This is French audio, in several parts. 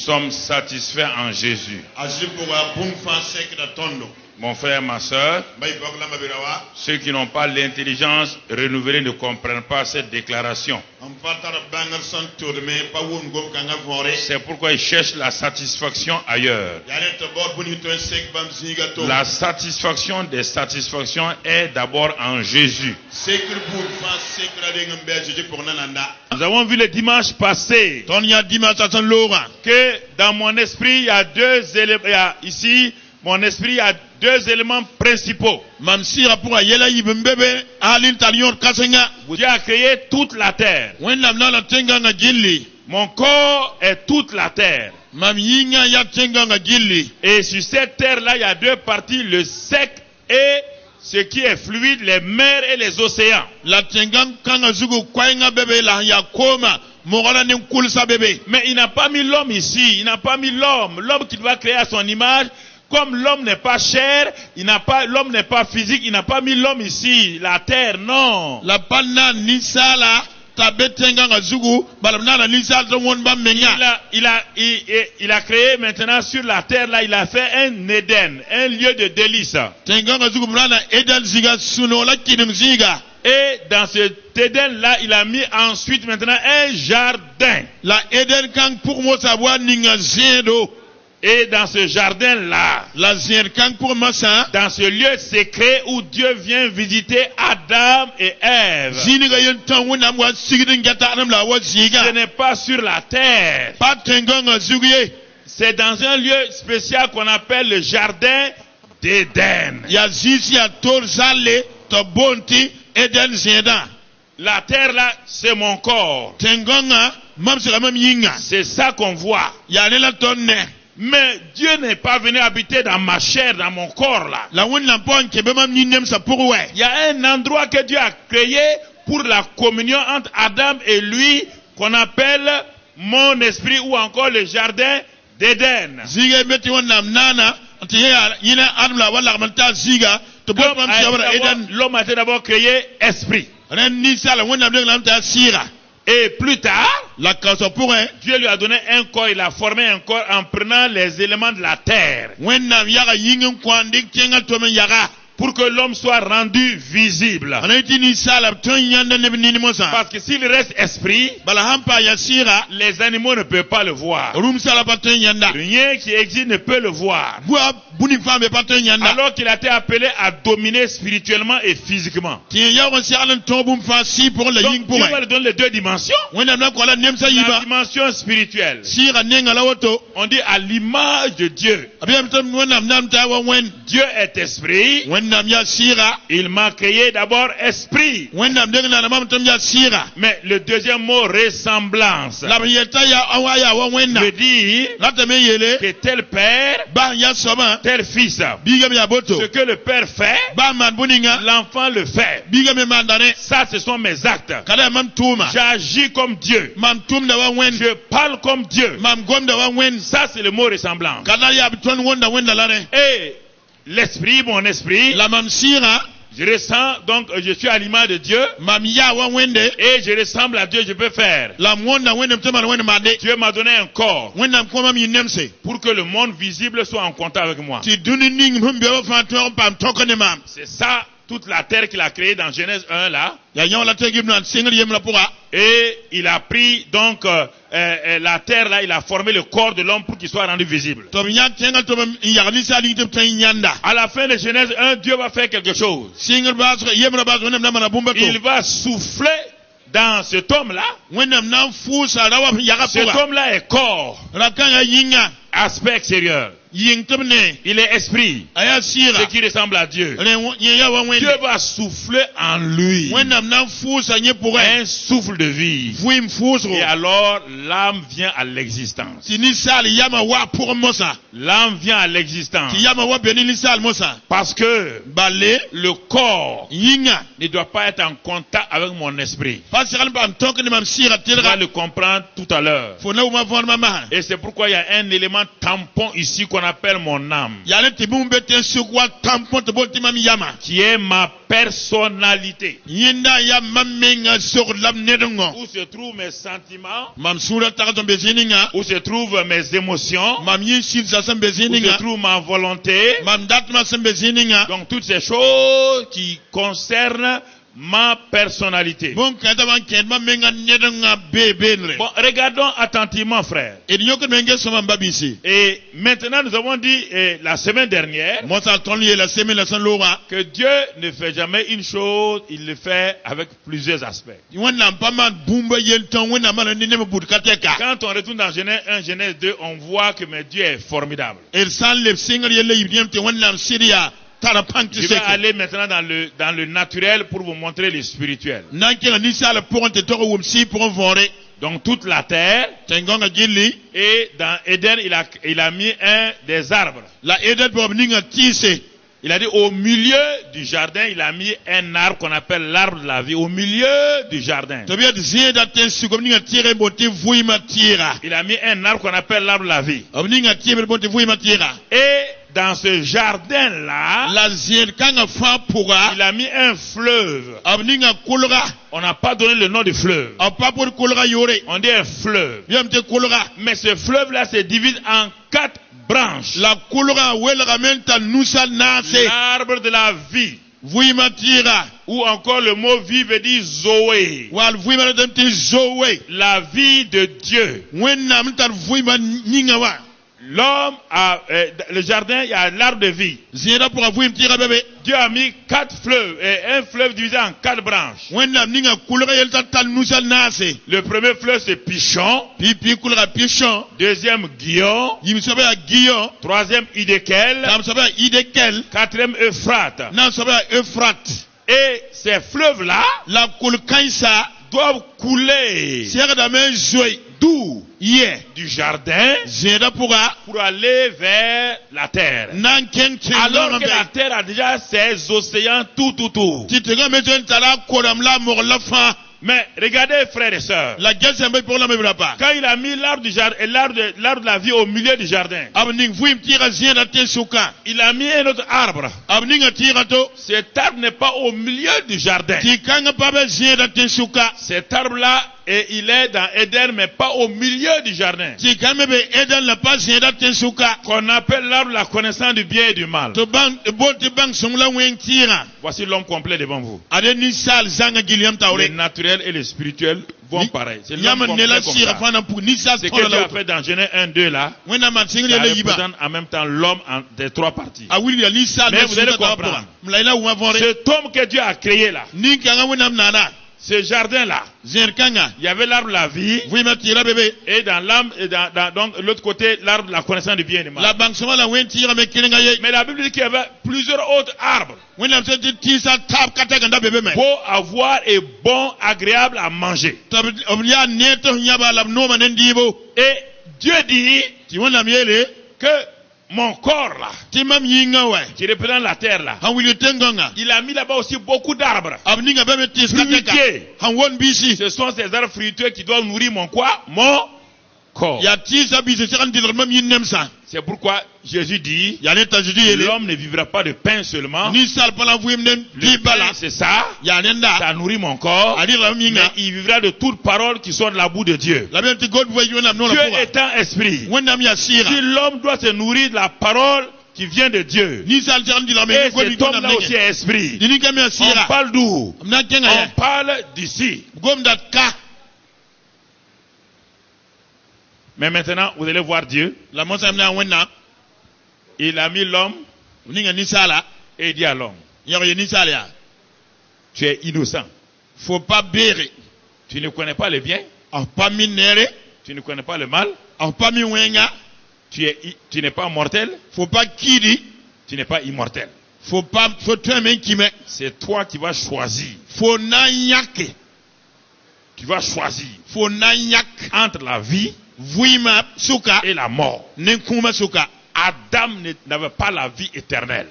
sommes satisfaits en Jésus. Mon frère, ma soeur, ceux qui n'ont pas l'intelligence renouvelée ne comprennent pas cette déclaration. C'est pourquoi ils cherchent la satisfaction ailleurs. La satisfaction des satisfactions est d'abord en Jésus. Nous avons vu le dimanche passé que dans mon esprit, il y a deux éléments. Ici, mon esprit a deux éléments principaux. Dieu a créé toute la terre. Mon corps est toute la terre. Et sur cette terre-là, il y a deux parties, le sec et ce qui est fluide, les mers et les océans. Mais il n'a pas mis l'homme ici. Il n'a pas mis l'homme. L'homme qu'il va créer à son image. Comme l'homme n'est pas chair, l'homme n'est pas physique, il n'a pas mis l'homme ici, la terre, non. Il a créé maintenant sur la terre là, il a fait un Éden, un lieu de délice. Et dans cet Éden là, il a mis ensuite maintenant un jardin. Et dans ce jardin-là, dans ce lieu secret où Dieu vient visiter Adam et Ève, ce n'est pas sur la terre. C'est dans un lieu spécial qu'on appelle le jardin d'Éden. La terre là, c'est mon corps. C'est ça qu'on voit. Mais Dieu n'est pas venu habiter dans ma chair, dans mon corps là. Il y a un endroit que Dieu a créé pour la communion entre Adam et lui, qu'on appelle mon esprit ou encore le jardin d'Éden. L'homme a été d'abord créé esprit. Et plus tard, Dieu lui a donné un corps, il a formé un corps en prenant les éléments de la terre. Pour que l'homme soit rendu visible. Parce que s'il reste esprit, les animaux ne peuvent pas le voir. Rien qui existe ne peut le voir. Alors qu'il a été appelé à dominer spirituellement et physiquement. Donc Dieu va lui donner les deux dimensions. La dimension spirituelle. On dit à l'image de Dieu. Dieu est esprit. Il m'a créé d'abord esprit. Mais le deuxième mot, ressemblance, veut dire que tel père, tel fils. Ce que le père fait, l'enfant le fait. Ça, ce sont mes actes. J'agis comme Dieu. Je parle comme Dieu. Ça, c'est le mot ressemblance. Et l'esprit, mon esprit, je ressens, donc je suis à l'image de Dieu, et je ressemble à Dieu, je peux faire. Dieu m'a donné un corps pour que le monde visible soit en contact avec moi. C'est ça, toute la terre qu'il a créée dans Genèse 1 là. Et il a pris donc la terre là, il a formé le corps de l'homme pour qu'il soit rendu visible. À la fin de Genèse 1, Dieu va faire quelque chose. Il va souffler dans cet homme là. Cet homme là est corps, aspect extérieur. Il est esprit, ce qui ressemble à Dieu. Dieu va souffler en lui un souffle de vie. Et alors l'âme vient à l'existence. L'âme vient à l'existence. Parce que le corps ne doit pas être en contact avec mon esprit. Tu vas le comprendre tout à l'heure. Et c'est pourquoi il y a un élément tampon ici qu'on appelle mon âme, qui est ma personnalité, où se trouvent mes sentiments, où se trouvent mes émotions, où se trouve ma volonté. Donc toutes ces choses qui concernent ma personnalité. Bon, regardons attentivement, frère. Et maintenant, nous avons dit la semaine dernière que Dieu ne fait jamais une chose, il le fait avec plusieurs aspects. Quand on retourne dans Genèse 1, Genèse 2, on voit que Dieu est formidable. Je vais aller maintenant dans le naturel pour vous montrer le spirituel. Donc toute la terre, et dans Éden, il a mis un des arbres. Il a dit au milieu du jardin, il a mis un arbre qu'on appelle l'arbre de la vie. Au milieu du jardin. Il a mis un arbre qu'on appelle l'arbre de la vie. Et dans ce jardin-là, il a mis un fleuve. On n'a pas donné le nom de fleuve. On dit un fleuve. Mais ce fleuve-là se divise en 4 branches. L'arbre de la vie. Ou encore le mot vie veut dire Zoé. La vie de Dieu. L'homme a le jardin, il y a l'arbre de vie. Dieu a mis 4 fleuves et un fleuve divisé en 4 branches. Le premier fleuve c'est Pichon. Deuxième Guillon. Troisième Idékel. Quatrième Euphrate. Et ces fleuves-là doivent couler d'où? Du jardin pour aller vers la terre. Alors que la terre a déjà ses océans tout autour. Mais regardez, frères et sœurs, quand il a mis l'arbre du jardin et l'arbre de la vie au milieu du jardin, il a mis un autre arbre. Cet arbre n'est pas au milieu du jardin. Cet arbre-là, et il est dans Éden, mais pas au milieu du jardin. Qu'on appelle l'arbre la connaissance du bien et du mal. Voici l'homme complet devant vous. Le naturel et le spirituel vont pareil. C'est l'homme complet comme ça. Ce que Dieu a fait dans Genèse 1, 2 là, ça représente en même temps l'homme des 3 parties. Mais vous allez comprendre. Cet homme que Dieu a créé là, ce jardin-là, il y avait l'arbre de la vie, et dans l'autre côté, l'arbre de la connaissance du bien et du mal. Mais la Bible dit qu'il y avait plusieurs autres arbres pour avoir et bon, agréable à manger. Et Dieu dit que mon corps là, qui représente la terre là, il a mis là-bas aussi beaucoup d'arbres fruitiers. Ce sont ces arbres fruitiers qui doivent nourrir mon quoi? Mon corps. C'est pourquoi Jésus dit, l'homme ne vivra pas de pain seulement. Le pain, c'est ça, ça nourrit mon corps, mais il vivra de toute parole qui sort de la bouche de Dieu. Dieu étant esprit, si l'homme doit se nourrir de la parole qui vient de Dieu, et cet homme-là aussi est esprit, on parle d'où? On parle d'ici. Mais maintenant, vous allez voir Dieu. Il a mis l'homme et il dit à l'homme, tu es innocent. Faut pas bérer. Tu ne connais pas le bien. Tu ne connais pas le mal. Tu n'es pas mortel. Faut pas kiri. Tu n'es pas immortel. C'est toi qui vas choisir. Tu vas choisir entre la vie et la mort. Adam n'avait pas la vie éternelle.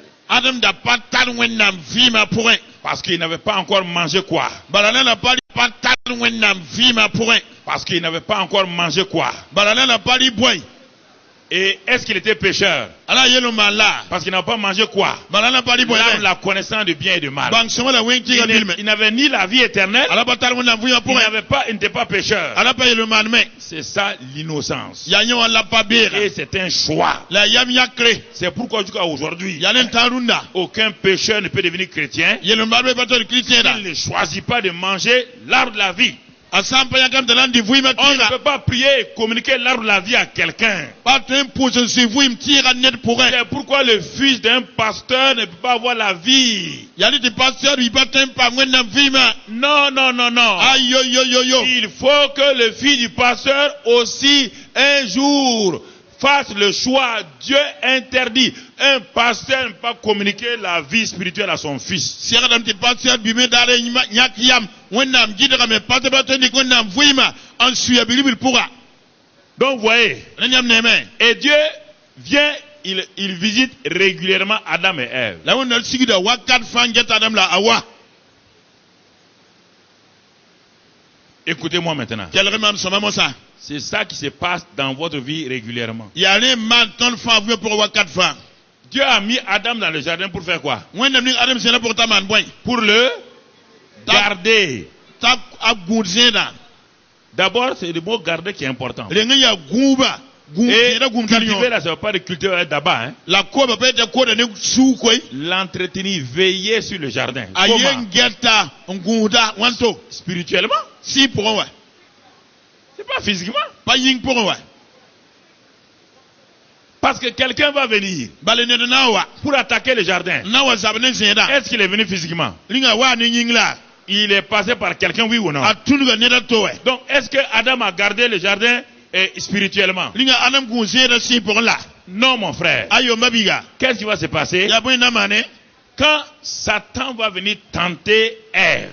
Parce qu'il n'avait pas encore mangé quoi? Parce qu'il n'avait pas encore mangé quoi? Et est-ce qu'il était pécheur? Parce qu'il n'a pas mangé quoi? La connaissance de bien et de mal. Il n'avait ni la vie éternelle. Il n'était pas pécheur. C'est ça l'innocence. Et c'est un choix. C'est pourquoi jusqu'à aujourd'hui, aucun pécheur ne peut devenir chrétien. Il ne choisit pas de manger l'arbre de la vie. On ne peut pas prier et communiquer l'arbre de la vie à quelqu'un. C'est pourquoi le fils d'un pasteur ne peut pas avoir la vie. Non, non, non, non. Il faut que le fils du pasteur aussi un jour fasse le choix. Dieu interdit. Un pasteur ne peut pas communiquer la vie spirituelle à son fils. Donc voyez, et Dieu vient, il visite régulièrement Adam et Ève. Écoutez-moi maintenant. C'est ça qui se passe dans votre vie régulièrement. Dieu a mis Adam dans le jardin pour faire quoi? Pour le garder. D'abord, c'est le mot garder qui est important. Et cultiver là, ça ne veut pas de cultiver d'abord. Hein? L'entretenir, veiller sur le jardin. Comment? Spirituellement? C'est pas physiquement. Parce que quelqu'un va venir pour attaquer le jardin. Est-ce qu'il est venu physiquement? Il est passé par quelqu'un, oui ou non? Donc, est-ce que Adam a gardé le jardin spirituellement? Non, mon frère. Qu'est-ce qui va se passer? Quand Satan va venir tenter Ève,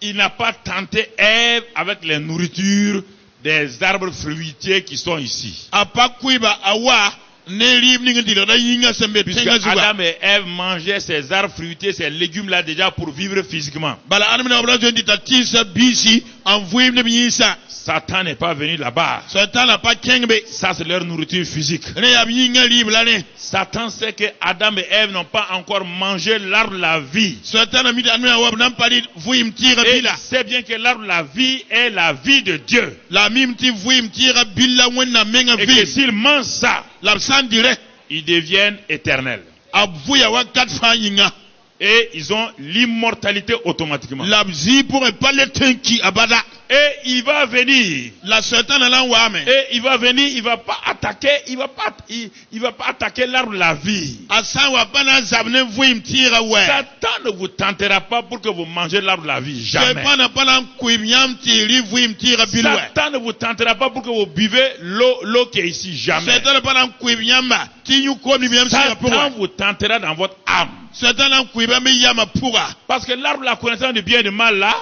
il n'a pas tenté Ève avec les nourritures des arbres fruitiers qui sont ici. Puisque Adam et Ève mangeaient ces arbres fruitiers, ces légumes là déjà pour vivre physiquement. Satan n'est pas venu là-bas. Ça c'est leur nourriture physique. Satan sait que Adam et Ève n'ont pas encore mangé l'arbre de la vie. Et il sait bien que l'arbre de la vie est la vie de Dieu. Et que s'ils mangent ça, ils deviennent éternels. Et ils ont l'immortalité automatiquement. Et il va venir. Et il va venir, il va pas attaquer, il va pas attaquer l'arbre de la vie. Satan ne vous tentera pas pour que vous mangez l'arbre de la vie. Jamais. Satan ne vous tentera pas pour que vous buvez l'eau qui est ici. Jamais. Satan vous tentera dans votre âme. Parce que l'arbre de la connaissance du bien et du mal là,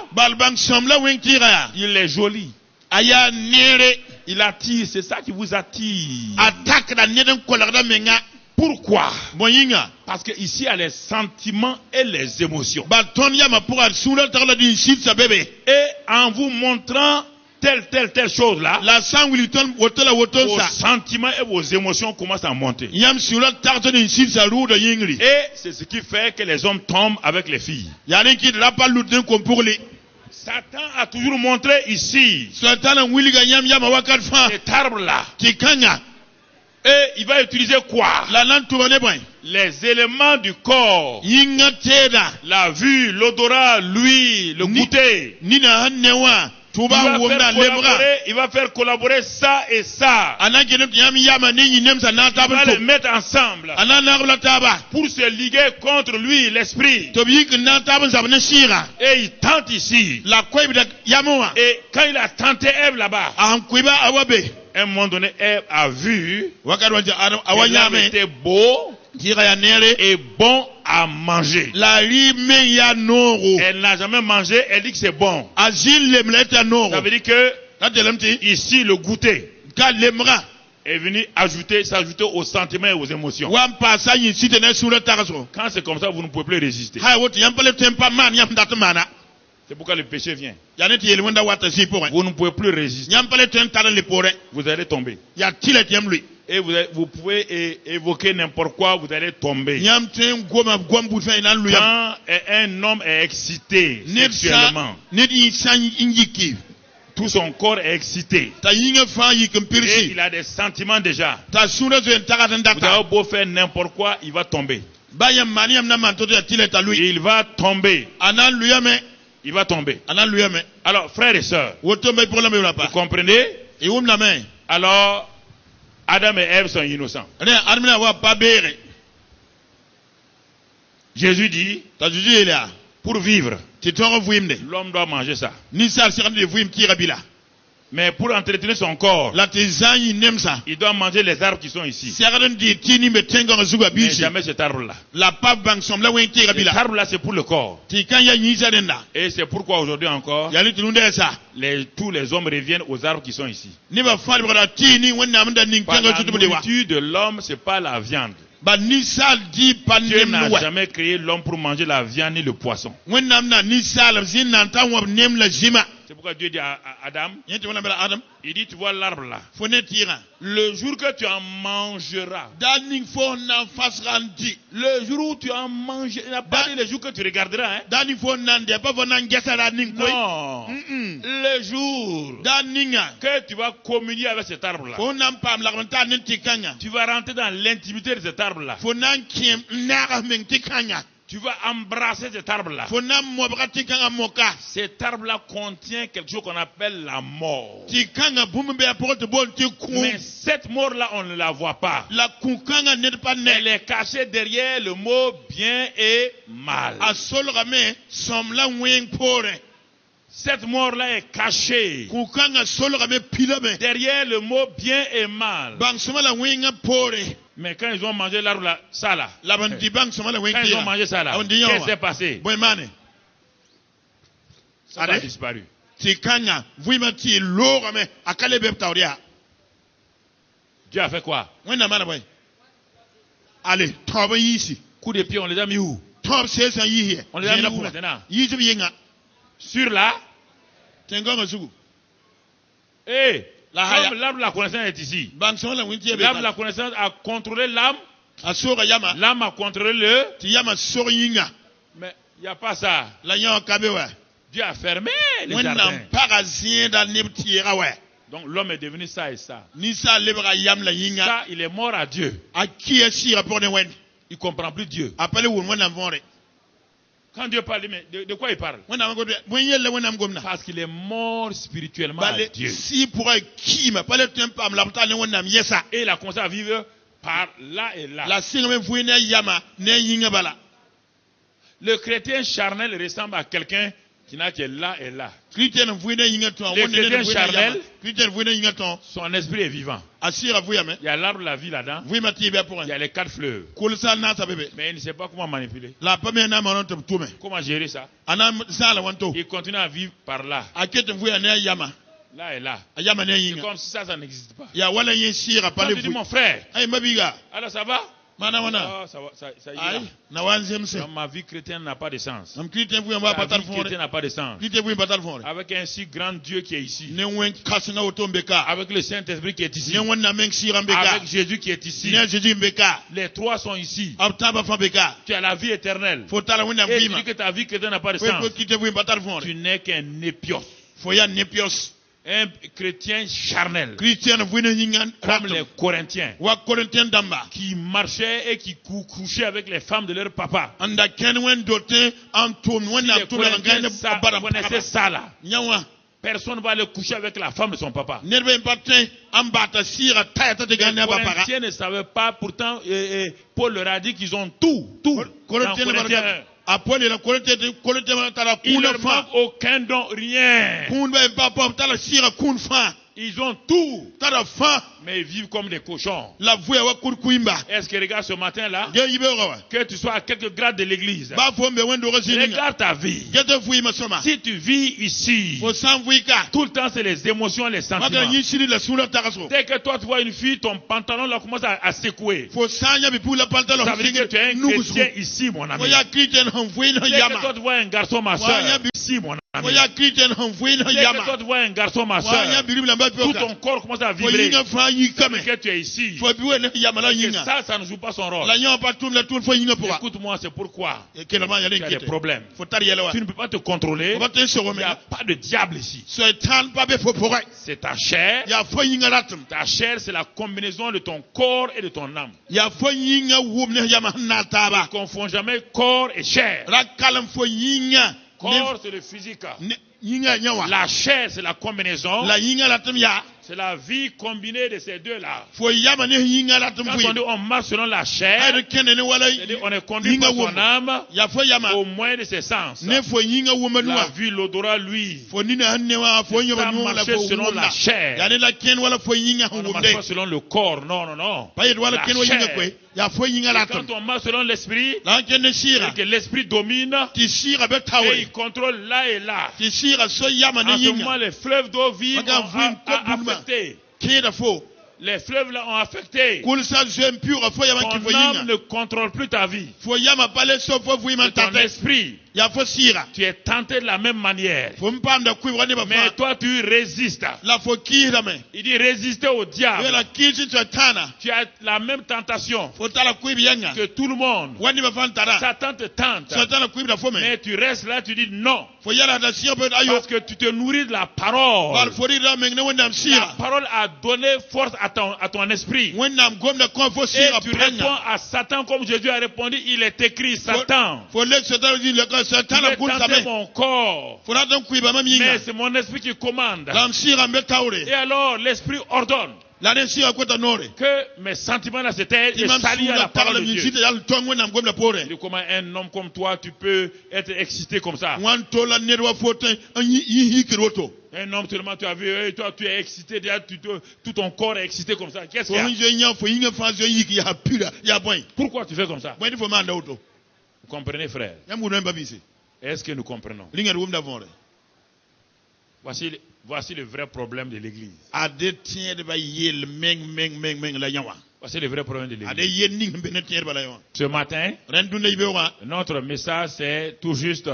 il est joli. Il attire, c'est ça qui vous attire. Pourquoi? Parce que ici il y a les sentiments et les émotions. Et en vous montrant telle chose là, vos sentiments et vos émotions commencent à monter. Et c'est ce qui fait que les hommes tombent avec les filles. Satan a toujours montré ici cet arbre là. Et il va utiliser quoi? Les éléments du corps. La vue, l'odorat, l'huile, le goûter. Il va faire collaborer ça et ça. Il va les mettre ensemble pour se liguer contre lui, l'esprit. Et il tente ici. Et quand il a tenté Ève là-bas, à un moment donné, Ève a vu qu'il était beau et bon à manger. Elle n'a jamais mangé, elle dit que c'est bon. Ça veut dire que ici le goûter est venu s'ajouter aux sentiments et aux émotions. Quand c'est comme ça, vous ne pouvez plus résister. C'est pourquoi le péché vient. Vous Vous ne pouvez plus résister. Vous allez tomber. Et vous pouvez évoquer n'importe quoi, vous allez tomber. Quand un homme est excité sexuellement, tout son corps est excité. Et il a des sentiments déjà. Vous avez beau faire n'importe quoi, il va tomber. Il va tomber. Il va tomber. Alors, frères et sœurs, vous comprenez? Alors, Adam et Ève sont innocents. Jésus dit, pour vivre, l'homme doit manger ça. Mais pour entretenir son corps, il doit manger les arbres qui sont ici. Mais jamais cet arbre-là. Cet arbre-là, c'est pour le corps. Et c'est pourquoi aujourd'hui encore, tous les hommes reviennent aux arbres qui sont ici. La nourriture de l'homme, c'est pas la viande. Dieu n'a jamais créé l'homme pour manger la viande ni le poisson. C'est pourquoi Dieu dit à Adam, il dit, tu vois l'arbre là. Le jour que tu en mangeras, le jour où tu en mangeras, il n'a pas dit le jour que tu regarderas. Non. Le jour que tu vas communier avec cet arbre là, tu vas rentrer dans l'intimité de cet arbre là. Tu vas embrasser cet arbre-là. Cet arbre-là contient quelque chose qu'on appelle la mort. Mais cette mort-là, on ne la voit pas. Elle est cachée derrière le mot bien et mal. Cette mort-là est cachée derrière le mot bien et mal. Mais quand ils ont mangé l'arbre là, ça là, quand ils ont mangé ça là, qu'est-ce qui s'est passé? Ça a disparu. Dieu a fait quoi? Allez, coup de pied, on les a mis où? On les a mis où maintenant? Sur là. Hey, l'arbre de la connaissance est ici. L'arbre de la connaissance a contrôlé l'âme. L'âme a contrôlé le. Mais il n'y a pas ça. Dieu a fermé les jardins. Donc l'homme est devenu ça et ça. Ça, il est mort à Dieu. Il ne comprend plus Dieu. Quand Dieu parle, mais de quoi il parle? Parce qu'il est mort spirituellement à Dieu. Et il a commencé à vivre par là et là. Le chrétien charnel ressemble à quelqu'un qui n'a que là et là. Le chrétien charnel, son esprit est vivant. Il y a l'arbre de la vie là-dedans. Il y a les 4 fleuves. Mais il ne sait pas comment manipuler. Comment gérer ça? Il continue à vivre par là. Là et là. C'est comme si ça n'existe pas. Quand tu dis mon frère, alors ça va? Oh, ça ira. Ma vie chrétienne n'a pas de sens. Ma vie chrétienne n'a pas de sens. Avec un si grand Dieu qui est ici. Avec le Saint-Esprit qui est ici. Avec Jésus qui est ici. Les 3 sont ici. Tu as la vie éternelle. Et tu dis que ta vie chrétienne n'a pas de sens. Tu n'es qu'un népios. Un chrétien charnel, comme les Corinthiens, qui marchaient et qui couchaient avec les femmes de leur papa. Si les Corinthiens connaissaient ça là, personne ne va aller coucher avec la femme de son papa. Les Corinthiens ne savaient pas, pourtant Paul leur a dit qu'ils ont tout. Il ne manque aucun don, rien. Ils ont tout. Mais ils vivent comme des cochons. Est-ce que regarde ce matin là, que tu sois à quelques grades de l'église, regarde ta vie. Si tu vis ici, tout le temps c'est les émotions, les sentiments. Dès que toi tu vois une fille, ton pantalon là commence à secouer. Ça veut dire que tu es un chrétien ici, mon ami. Dès que toi tu vois un garçon, ma soeur, ici, mon ami. Dès que toi tu vois un garçon, ma soeur, tout ton corps commence à vibrer. Que tu es ici. Ça ne joue pas son rôle. Écoute-moi, c'est pourquoi tu as des problèmes. Tu ne peux pas te contrôler. Il n'y a pas de diable ici. C'est ta chair. Ta chair, c'est la combinaison de ton corps et de ton âme. Ne confonds jamais corps et chair. Corps, c'est le physique. La chair, c'est la combinaison. C'est la vie combinée de ces deux-là. Quand on dit on marche selon la chair, c'est-à-dire on est conduit par son âme au moins de ses sens. La vue, l'odorat, lui. On marche selon la chair. On ne marche pas selon le corps. Non, non, non. La chair. Et quand on marche selon l'esprit, que l'esprit domine et il contrôle là et là. En ce moment, les fleuves d'eau vive ont affecté. Les fleuves là ont affecté. Ton âme ne contrôle plus ta vie. Ton esprit, tu es tenté de la même manière. Mais toi, tu résistes. Il dit résister au diable. Tu as la même tentation que tout le monde. Satan te tente. Mais tu restes là, tu dis non. Parce que tu te nourris de la parole. La parole a donné force à ton esprit. Et tu réponds à Satan comme Jésus a répondu, il est écrit, Satan. Tu veux tenter mon corps. Mais c'est mon esprit qui commande. Et alors l'esprit ordonne que mes sentiments là s'éteignent et s'allient à la parole de Dieu. Et comment un homme comme toi, tu peux être excité comme ça? Un homme seulement, tu as vu, toi tu es excité, tout ton corps est excité comme ça. Qu'est-ce qu'il y a? Pourquoi tu fais comme ça? Vous comprenez, frère? Est-ce que nous comprenons? Voici le vrai problème de l'église. Voici le vrai problème de l'église. Ce matin, notre message c'est tout juste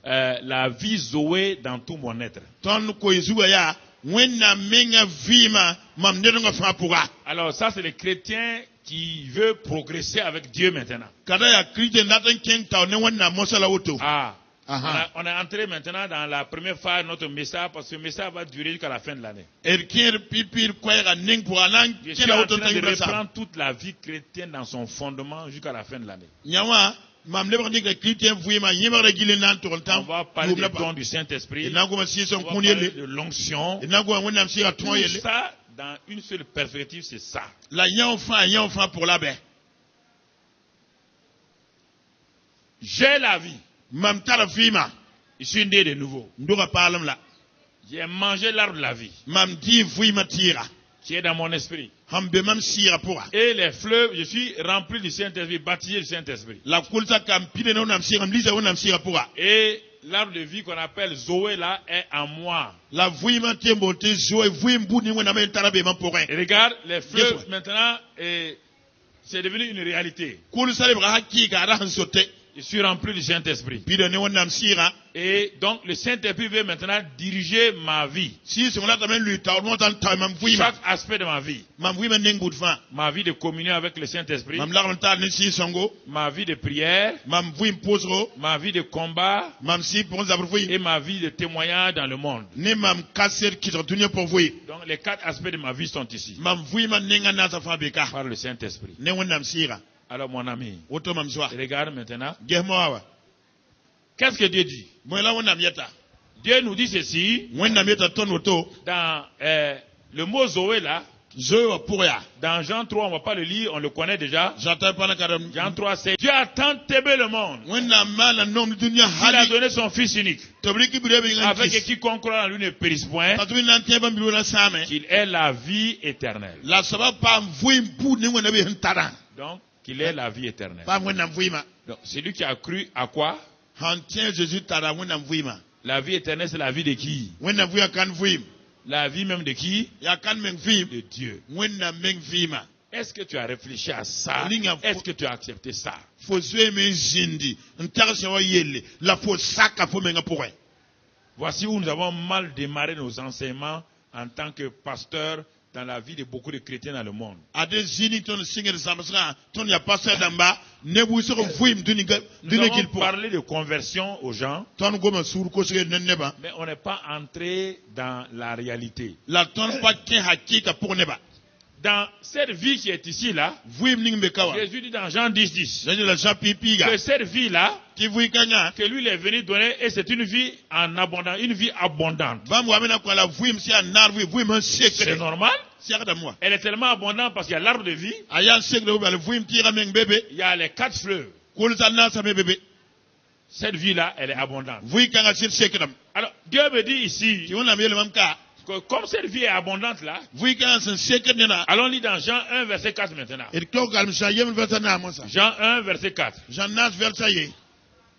la vie Zoé dans tout mon être. Alors ça c'est le chrétien qui veut progresser avec Dieu maintenant. On est entré maintenant dans la première phase de notre message parce que le message va durer jusqu'à la fin de l'année. Je suis en train de reprendre toute la vie chrétienne dans son fondement jusqu'à la fin de l'année. On va parler du don du Saint-Esprit, on va parler de l'onction. Tout ça dans une seule perspective, c'est ça. J'ai la vie. Je suis né de nouveau. J'ai mangé l'arbre de la vie qui est dans mon esprit. Et les fleuves, je suis rempli du Saint-Esprit, baptisé du Saint-Esprit. Et l'arbre de vie qu'on appelle Zoé là est en moi. Et regarde, les fleuves maintenant, c'est devenu une réalité. Je suis rempli du Saint-Esprit. Et donc le Saint-Esprit veut maintenant diriger ma vie. Chaque aspect de ma vie. Ma vie de communion avec le Saint-Esprit. Ma vie de prière. Ma vie de combat. Et ma vie de témoignage dans le monde. Donc les 4 aspects de ma vie sont ici. Par le Saint-Esprit. Alors mon ami, regarde maintenant. Qu'est-ce que Dieu dit? Dieu nous dit ceci. Dans le mot Zoé là. Dans Jean 3, on ne va pas le lire, on le connaît déjà. Jean 3, c'est Dieu a tant aimé le monde. Il a donné son Fils unique. Avec quiconque croit en lui ne périsse point. Qu'il ait la vie éternelle. Donc, qu'il ait la vie éternelle. Donc, c'est lui qui a cru à quoi? La vie éternelle, c'est la vie de qui? La vie même de qui? De Dieu. Est-ce que tu as réfléchi à ça? Est-ce que tu as accepté ça? Voici où nous avons mal démarré nos enseignements en tant que pasteurs dans la vie de beaucoup de chrétiens dans le monde. Nous avons parlé de conversion aux gens, mais on n'est pas entré dans la réalité. Dans cette vie qui est ici là, Jésus dit dans Jean 10, que cette vie là, que lui il est venu donner, et c'est une vie en abondance, une vie abondante. C'est normal. Elle est tellement abondante parce qu'il y a l'arbre de vie, il y a les 4 fleuves. Cette vie là, elle est abondante. Alors Dieu me dit ici que comme cette vie est abondante là, allons lire dans Jean 1 verset 4 maintenant. Jean 1 verset 4.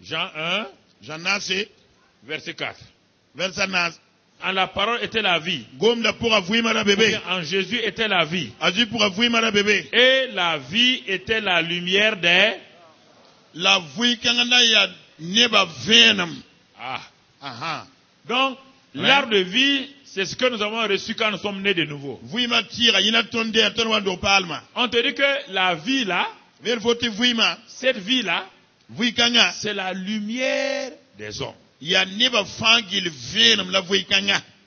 Jean 1 verset 4. En la parole était la vie. En Jésus était la vie. Et la vie était la lumière des... Donc, l'arbre de vie, c'est ce que nous avons reçu quand nous sommes nés de nouveau. On te dit que la vie là, cette vie là, c'est la lumière des hommes.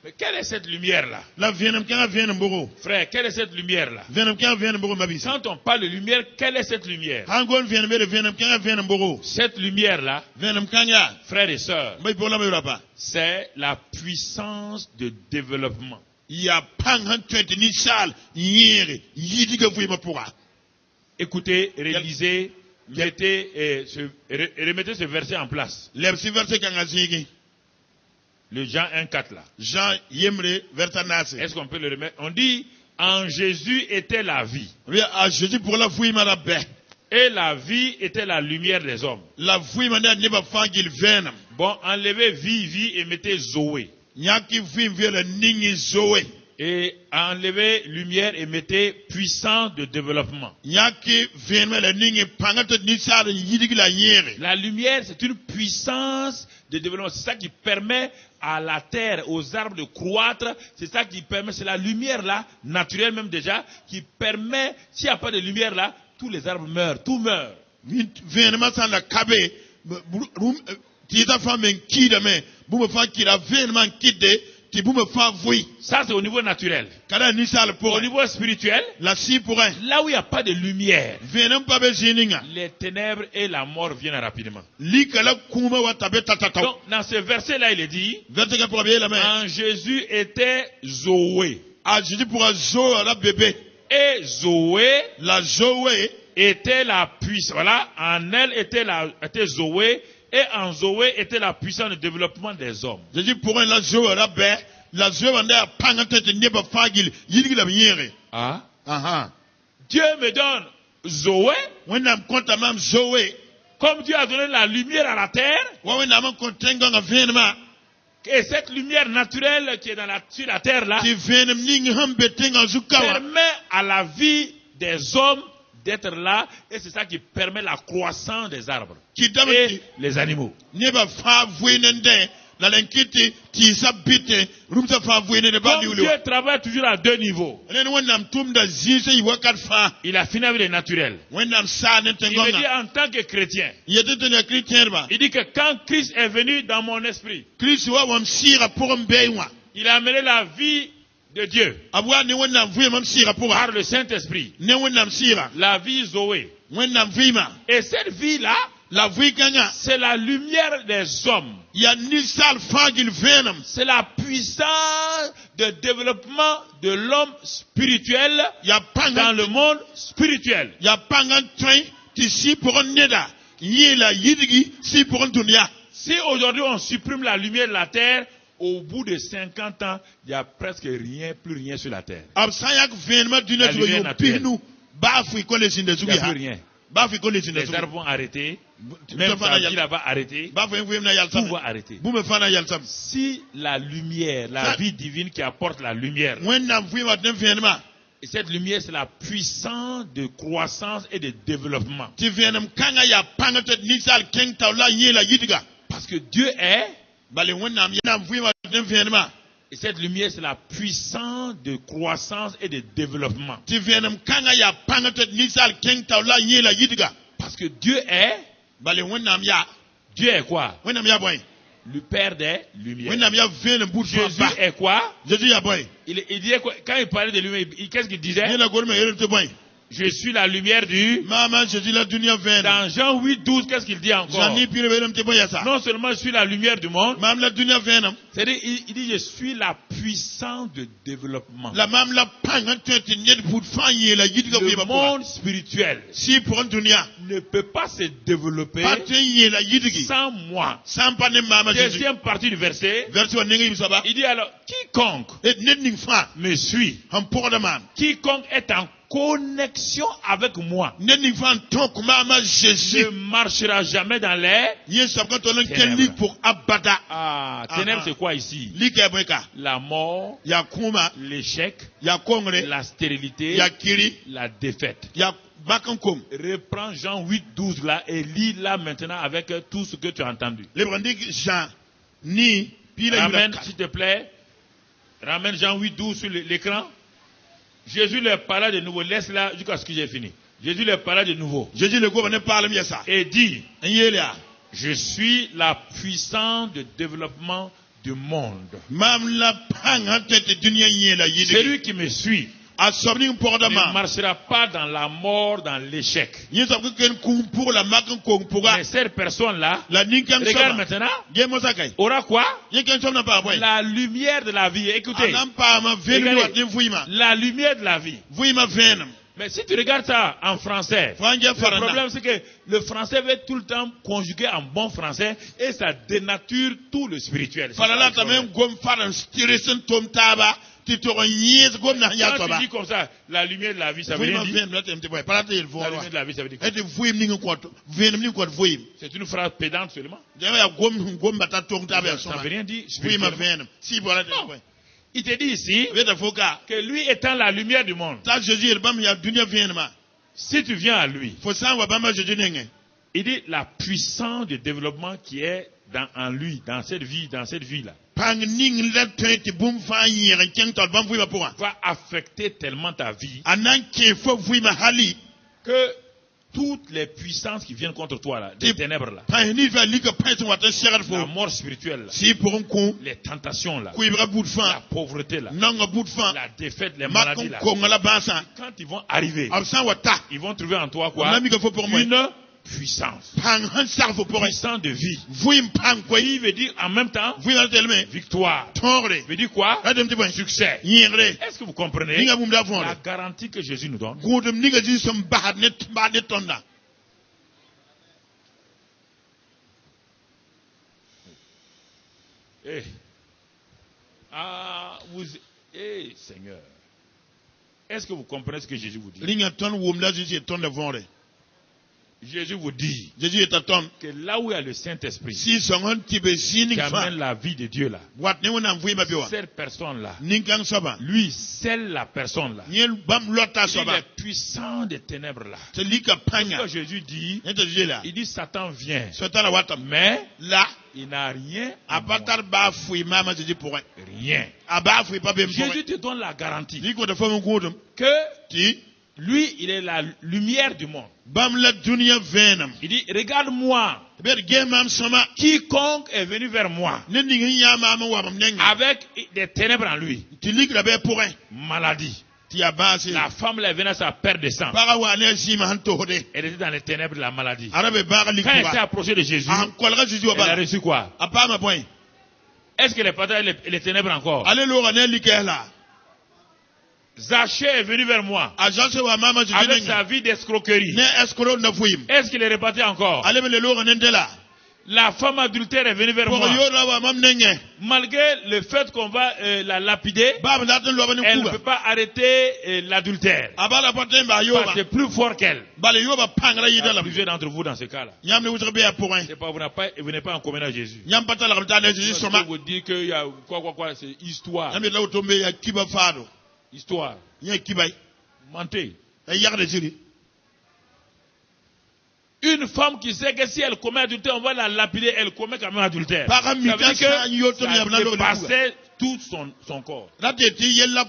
Mais quelle est cette lumière-là? Frère, quelle est cette lumière-là? Quand on parle de lumière, quelle est cette lumière? Cette lumière-là, frères et sœurs, c'est la puissance de développement. Écoutez, réalisez, remettez ce verset en place. Le Jean 1,4 là. Est-ce qu'on peut le remettre? On dit, en Jésus était la vie. Et la vie était la lumière des hommes. Bon, enlevez vie et mettez Zoé. Et enlevez lumière et mettez puissance de développement. La lumière, c'est une puissance de développement. C'est ça qui permet à la terre, aux arbres de croître. C'est ça qui permet, c'est la lumière là, naturelle même déjà, qui permet, s'il n'y a pas de lumière là, tous les arbres meurent, tout meurt. Ça c'est au niveau naturel. Au niveau spirituel, là où il n'y a pas de lumière, les ténèbres et la mort viennent rapidement. Donc dans ce verset là il est dit, en Jésus était Zoé. Et Zoé, était la puissance. Voilà, en elle était Zoé. Et en Zoé était la puissance de développement des hommes. Dieu me donne Zoé. Comme Dieu a donné la lumière à la terre. Et cette lumière naturelle qui est sur la terre là, permet à la vie des hommes d'être là, et c'est ça qui permet la croissance des arbres et les animaux. Comme Dieu travaille toujours à 2 niveaux. Il a fini avec les naturels. Il me dit en tant que chrétien, il dit que quand Christ est venu dans mon esprit, il a amené la vie de Dieu par le Saint-Esprit, la vie Zoé. Et cette vie-là, c'est la lumière des hommes. C'est la puissance de développement de l'homme spirituel dans le monde spirituel. Si aujourd'hui on supprime la lumière de la terre, au bout de 50 ans, il n'y a presque plus rien sur la terre. La lumière naturelle. Il n'y a plus rien. Les arbres vont arrêter. Même ta vie là va arrêter. Tout va arrêter. Si la lumière, la vie divine qui apporte la lumière, et cette lumière c'est la puissance de croissance et de développement. Parce que Dieu est Et cette lumière, c'est la puissance de croissance et de développement. Parce que Dieu est... Dieu est quoi? Le Père des Lumières. Jésus est quoi? Il disait quoi? Quand il parlait de lumière, qu'est-ce qu'il disait? Je suis la lumière du... Dans Jean 8, 12, qu'est-ce qu'il dit encore? Non seulement je suis la lumière du monde, c'est-à-dire il dit je suis la puissance de développement. Le monde spirituel ne peut pas se développer sans moi. Deuxième partie du verset, il dit alors, quiconque me suit, quiconque est en connexion avec moi ne marchera jamais dans les ténèbres. Ténèbres, c'est quoi ici? La mort, l'échec, la stérilité, la défaite. Reprends Jean 8, 12 là et lis là maintenant avec tout ce que tu as entendu. Ramène, s'il te plaît. Ramène Jean 8, 12 sur l'écran. Jésus leur parla de nouveau. Laisse là jusqu'à ce que j'ai fini. Jésus leur parla de nouveau. Et dit, je suis la puissance de développement du monde. Celui qui me suit ne marchera pas dans la mort, dans l'échec. Mais cette personne-là, regarde maintenant, aura quoi? La lumière de la vie. Écoutez, regardez, la lumière de la vie. Mais si tu regardes ça en français, le problème c'est que le français veut tout le temps conjuguer en bon français et ça dénature tout le spirituel. Quand tu dis comme ça, la lumière de la vie, ça veut rien dire. La lumière de la vie, ça veut dire quoi? C'est une phrase pédante seulement. Ça ne veut rien dire. Non. Il te dit ici que lui étant la lumière du monde, si tu viens à lui, il dit la puissance de développement qui est en lui, dans cette vie-là, va affecter tellement ta vie que toutes les puissances qui viennent contre toi, là, des ténèbres, là, la mort spirituelle, là, les tentations, là, la pauvreté, là, la défaite, les maladies, là, quand ils vont arriver, ils vont trouver en toi quoi? Une puissance. Puissance de vie. Vie veut dire en même temps victoire. Veut dire quoi? Succès. Est-ce que vous comprenez la garantie que Jésus nous donne? Seigneur. Est-ce que vous comprenez ce que Jésus vous dit? Jésus vous dit que là où il y a le Saint-Esprit qui amène la vie de Dieu là, cette personne-là, lui, celle la personne-là, il est puissant des ténèbres là. C'est ce que Jésus dit. Il dit Satan vient, mais là, il n'a rien à moi. Rien. Jésus te donne la garantie que lui, il est la lumière du monde. Il dit, regarde-moi. Quiconque est venu vers moi avec des ténèbres en lui, maladie. La femme là venait à sa perte de sang. Elle était dans les ténèbres de la maladie. Quand elle s'est approchée de Jésus, elle a reçu quoi? Est-ce qu'elle est partie les ténèbres encore? Zachée est venu vers moi avec sa vie d'escroquerie. Est-ce qu'il est reparti encore? La femme adultère est venue vers moi. Malgré le fait qu'on va la lapider, elle ne peut pas arrêter l'adultère. Parce que c'est plus fort qu'elle. Il y a plusieurs d'entre vous dans ce cas-là. C'est pas, vous n'êtes pas en commun à Jésus. Je vous dire qu'il y a quoi, c'est histoire. Histoire. Mentez. Une femme qui sait que si elle commet adultère, on va la lapider, elle commet quand même adultère. Ça veut dire que ça dépassait tout son corps. Effectivement,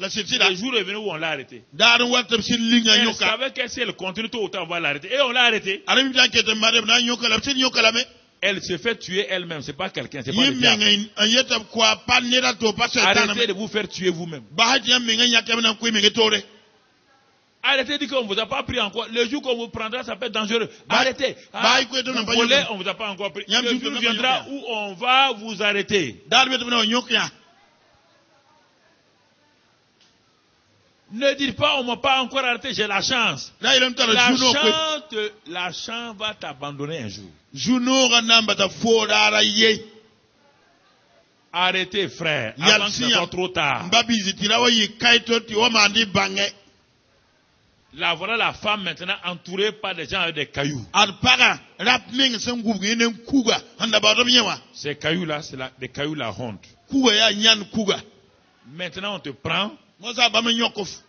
le jour est venu où on l'a arrêté. Elle savait que si elle continue tout autant, on va l'arrêter. Et on l'a arrêté. Elle se fait tuer elle-même, c'est pas quelqu'un, c'est pas le diable. Arrêtez de vous faire tuer vous-même. Arrêtez de dire qu'on ne vous a pas pris encore. Le jour qu'on vous prendra, ça peut être dangereux. Arrêtez. Vous volez, on ne vous a pas encore pris. Le jour viendra où on va vous arrêter. Ne dites pas, on ne m'a pas encore arrêté, j'ai la chance. La chance va t'abandonner un jour. Arrêtez, frère, avant que ce soit trop tard. Là, voilà la femme maintenant entourée par des gens avec des cailloux. Ces cailloux-là, c'est des cailloux la honte. Maintenant, on te prend.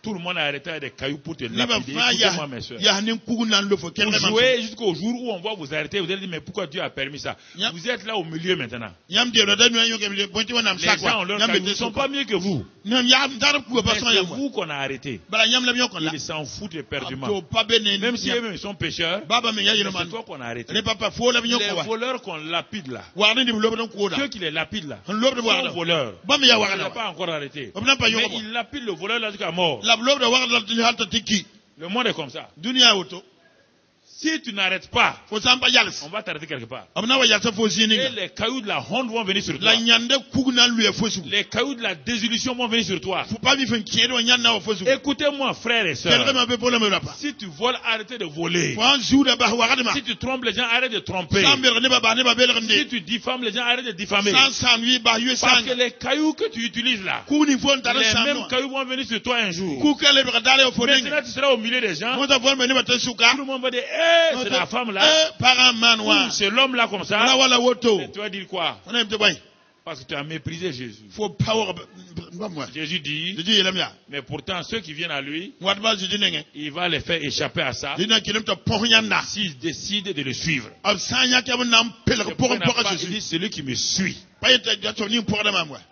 Tout le monde a arrêté avec des cailloux pour te lapider. Écoutez-moi, mes soeurs. Vous jouez jusqu'au jour où on va vous arrêter. Vous allez dire, mais pourquoi Dieu a permis ça? Vous êtes là au milieu maintenant. Les gens ont leur caillou. Ils ne sont pas mieux que vous. Mais c'est vous qu'on a arrêté. Ils s'en foutent éperdument. Même si eux-mêmes sont pécheurs, c'est toi qu'on a arrêté. Les voleurs qu'on lapide là, ceux qui les lapident là, sont voleurs. On ne l'a pas encore arrêté. Mais ils lapident le voleur là jusqu'à mort. Le monde est comme ça. Si tu n'arrêtes pas, on va t'arrêter quelque part. Et les cailloux de la honte vont venir sur toi. Les cailloux de la désillusion vont venir sur toi. Écoutez-moi, frères et sœurs. Si tu voles, arrêtez de voler. Si tu trompes les gens, arrête de tromper. Si tu diffames les gens, arrête de diffamer. Parce que les cailloux que tu utilises là, les mêmes cailloux vont venir sur toi un jour. Maintenant, tu seras au milieu des gens. Tout le monde va dire, c'est la femme là, c'est l'homme là comme ça. Et tu vas dire quoi? Parce que tu as méprisé Jésus. Jésus dit, mais pourtant ceux qui viennent à lui, il va les faire échapper à ça s'ils décident de le suivre. Il dit, celui qui me suit,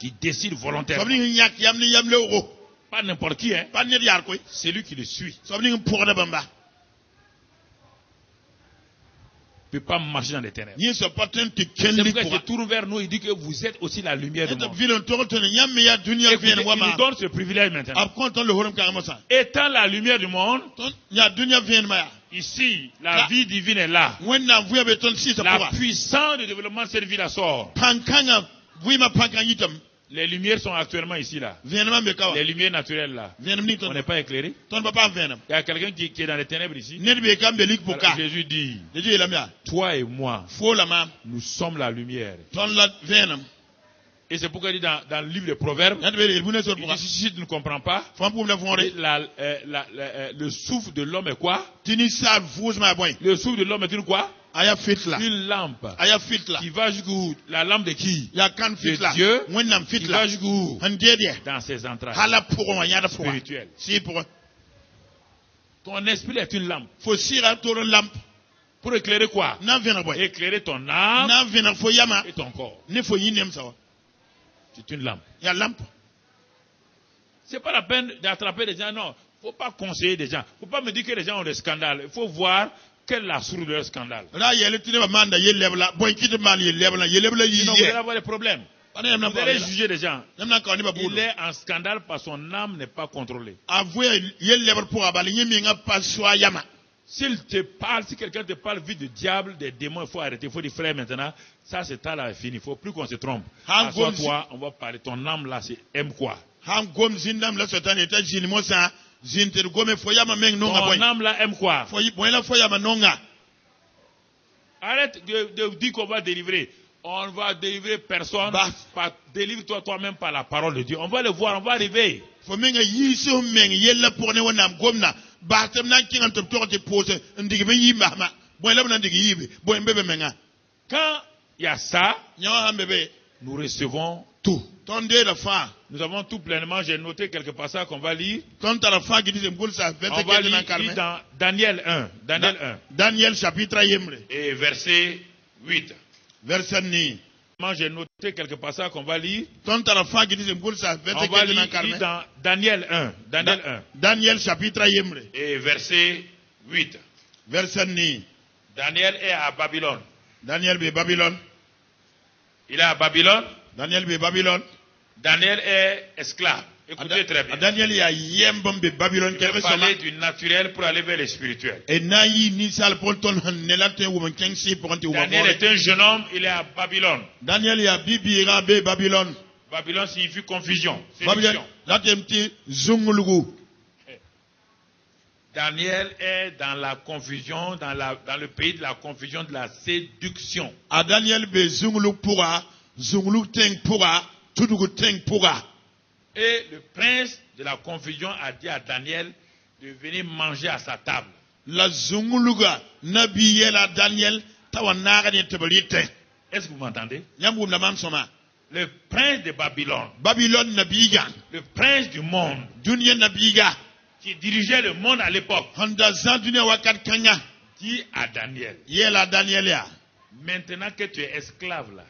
qui décide volontairement, pas n'importe qui, hein, c'est lui qui le suit. Ne peut pas marcher dans les ténèbres. C'est pourquoi il tourne vers nous, il dit que vous êtes aussi la lumière du monde. Écoutez, il nous donne ce privilège maintenant. Étant la lumière du monde, ici, la vie divine est là. La puissance de développement de cette vie-là sort. Les lumières sont actuellement ici là. Les lumières naturelles là. On n'est pas éclairé. Il y a quelqu'un qui est dans les ténèbres ici. Alors, Jésus dit, toi et moi, nous sommes la lumière. Et c'est pourquoi il dit dans le livre des Proverbes, il dit, si tu ne comprends pas, le souffle de l'homme est quoi? Le souffle de l'homme est une quoi? Une lampe qui va jusqu'où? La lampe de qui? De Dieu, qui va jusqu'où? Dans ses entrailles spirituelles. Ton esprit est une lampe. Pour éclairer quoi? Éclairer ton âme et ton corps. C'est une lampe. C'est pas la peine d'attraper des gens, non. Il ne faut pas conseiller des gens. Il ne faut pas me dire que les gens ont des scandales. Il faut voir quelle est la source de leur scandale. Sinon, vous allez avoir des problèmes. Vous allez juger des gens. Il est en scandale parce que son âme n'est pas contrôlée. S'il te parle, si quelqu'un te parle vite du diable, des démons, il faut arrêter. Il faut dire, frère, maintenant, ça c'est ça là, fini. Il ne faut plus qu'on se trompe. Assois-toi, on va parler. Ton âme là, c'est aime quoi? Ton âme là aime quoi? Arrête de dire qu'on va délivrer. On va délivrer personne. Délivre-toi toi-même par la parole de Dieu. On va le voir, on va arriver. Quand il y a ça, nous recevons tout. Nous avons tout pleinement. J'ai noté quelques passages qu'on va lire. On va lire dans Daniel 1. Daniel chapitre 1 et verset 8. J'ai noté quelques passages qu'on va lire. On va lire dans Daniel 1. Daniel chapitre 1 et verset 8. Daniel est à Babylone. Daniel est à Babylone. Il est à Babylone. Daniel est esclave. Écoutez très bien. Daniel peut parler du naturel pour aller vers le spirituel. Daniel est un jeune homme, il est à Babylone. Babylone signifie confusion. Daniel est dans la confusion, dans le pays de la confusion, de la séduction. Et le prince de la confusion a dit à Daniel de venir manger à sa table. Est-ce que vous m'entendez? Le prince de Babylone, le prince du monde, qui dirigeait le monde à l'époque, dit à Daniel, maintenant que tu es esclave là,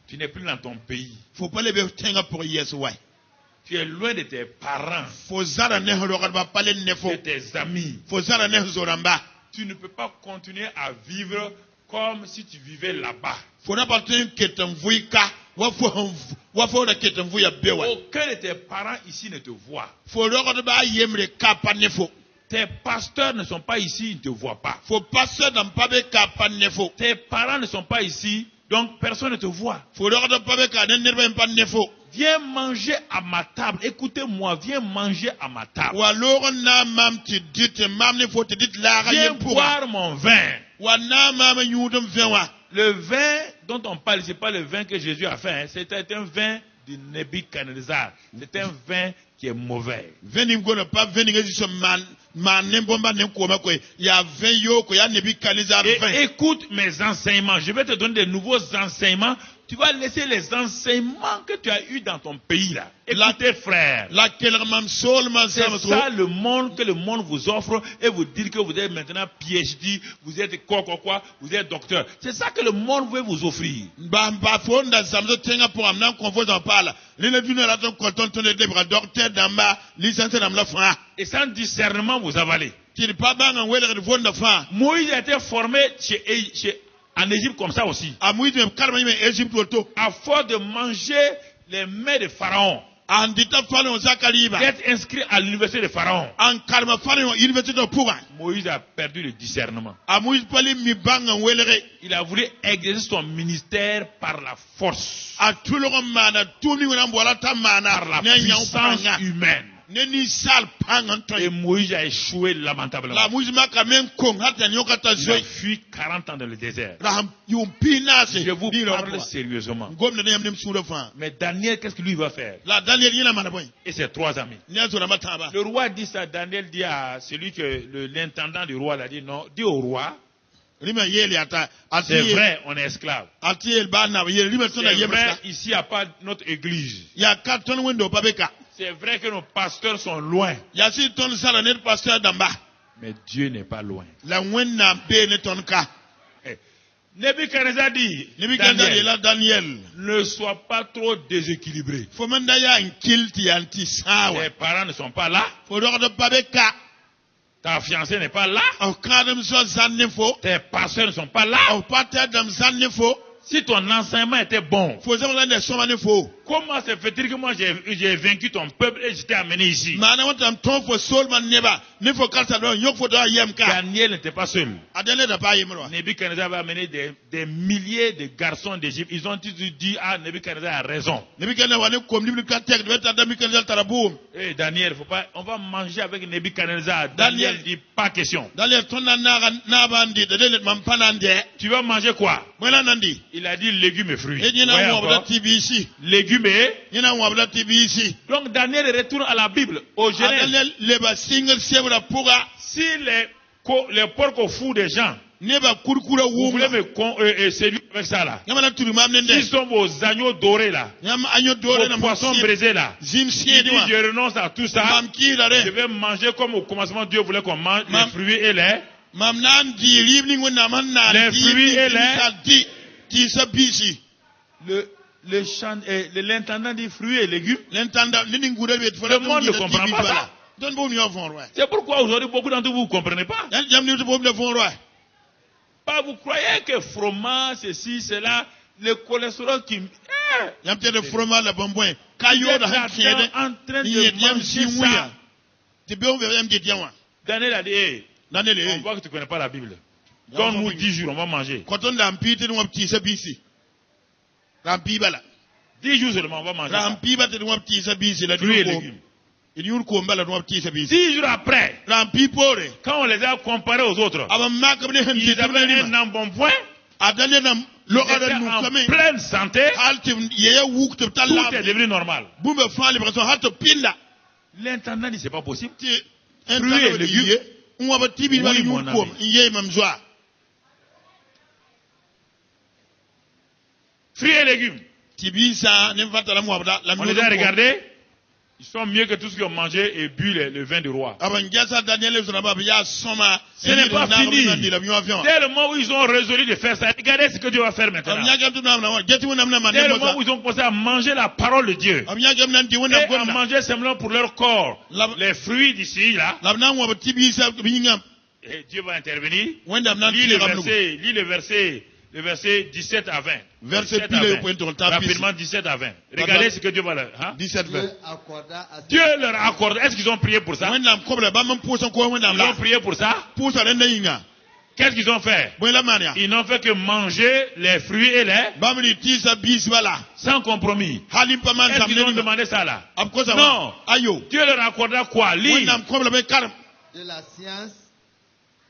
tu n'es plus dans ton pays. Tu es loin de tes parents, de tes amis. Tu ne peux pas continuer à vivre comme si tu vivais là-bas. Aucun de tes parents ici ne te voit. Tes pasteurs ne sont pas ici, ils ne te voient pas. Tes parents ne sont pas ici, donc personne ne te voit. Viens manger à ma table. Écoutez-moi, viens manger à ma table. Viens boire mon vin. Le vin dont on parle, ce n'est pas le vin que Jésus a fait. C'était un vin de Nebuchadnezzar. C'est un vin qui est mauvais. Et écoute mes enseignements. Je vais te donner de nouveaux enseignements. Tu vas laisser les enseignements que tu as eus dans ton pays là. Écoutez frère. C'est ça le monde que le monde vous offre et vous dire que vous êtes maintenant PhD, vous êtes quoi, vous êtes docteur. C'est ça que le monde veut vous offrir. Et sans discernement vous avalez. Moïse a été formé en Égypte comme ça aussi. À force de manger les mets de Pharaon, d'être inscrit à l'université de Pharaon, Moïse a perdu le discernement. Il a voulu exercer son ministère par la force, par la puissance humaine. Et Moïse a échoué lamentablement. Il a fui 40 ans dans le désert. Je vous parle sérieusement. Mais Daniel, qu'est-ce que lui va faire? Et ses 3 amis. Le roi dit ça, Daniel dit à celui que l'intendant du roi l'a dit, non, dis au roi. C'est vrai, on est esclave. C'est vrai, ici, il n'y a pas notre église. C'est vrai que nos pasteurs sont loin. Mais Dieu n'est pas loin. Nebuchadnezzar dit, Daniel, ne sois pas trop déséquilibré. Tes parents ne sont pas là. Ta fiancée n'est pas là. Tes pasteurs ne sont pas là. Si ton enseignement était bon, comment se fait-il que moi j'ai vaincu ton peuple et je t'ai amené ici? Daniel n'était pas seul. Nebuchadnezzar va amener des milliers de garçons d'Égypte. Ils ont dit, ah, Nebuchadnezzar a raison. Et Daniel, faut pas, on va manger avec Nebuchadnezzar. Daniel dit, pas question. Tu vas manger quoi? Il a dit légumes et fruits. Légumes et... Donc Daniel retourne à la Bible, au Genèse. Si les porcs au four des gens Vous voulez me séduire avec ça là? Qui sont vos agneaux dorés là? Vos poissons brisés là? Il dit, je renonce à tout ça. Je vais manger comme au commencement Dieu voulait qu'on mange les fruits et les fruits et les... L'intendant dit fruits et légumes. Le monde ne comprend pas ça. C'est pourquoi aujourd'hui beaucoup d'entre vous ne comprenez pas. Vous croyez que fromage, ceci, cela, le cholestérol qui... Vous êtes en train de manger ça. Daniel a dit, on voit que tu ne connais pas la Bible. Donne-nous 10 jours, on va manger. 10 jours seulement, on va manger ça. Fruits et légumes. 10 jours après, quand on les a comparés aux autres, ils avaient un embonpoint, ils étaient en pleine santé, tout est devenu normal. L'intendant dit c'est pas possible. Fruits et légumes, oui mon ami. Fruits et légumes, on les a regardés. Ils sont mieux que tous ceux qui ont mangé et bu le vin du roi. Ce n'est pas fini. Dès le moment où ils ont résolu de faire ça, regardez ce que Dieu va faire maintenant. Dès le moment où ils ont commencé à manger la parole de Dieu, et à manger simplement pour leur corps, les fruits d'ici, là, et Dieu va intervenir. Lis le verset 17 à 20. Rapidement 17 à 20. Regardez ce que Dieu va leur... Hein? Dieu leur a accordé. Est-ce qu'ils ont prié pour ça? Ils ont prié pour ça? Qu'est-ce qu'ils ont fait? Ils n'ont fait que manger les fruits et les... sans compromis. Est-ce qu'ils ont demandé ça là? Non. Dieu leur a accordé quoi? Lis. De la science,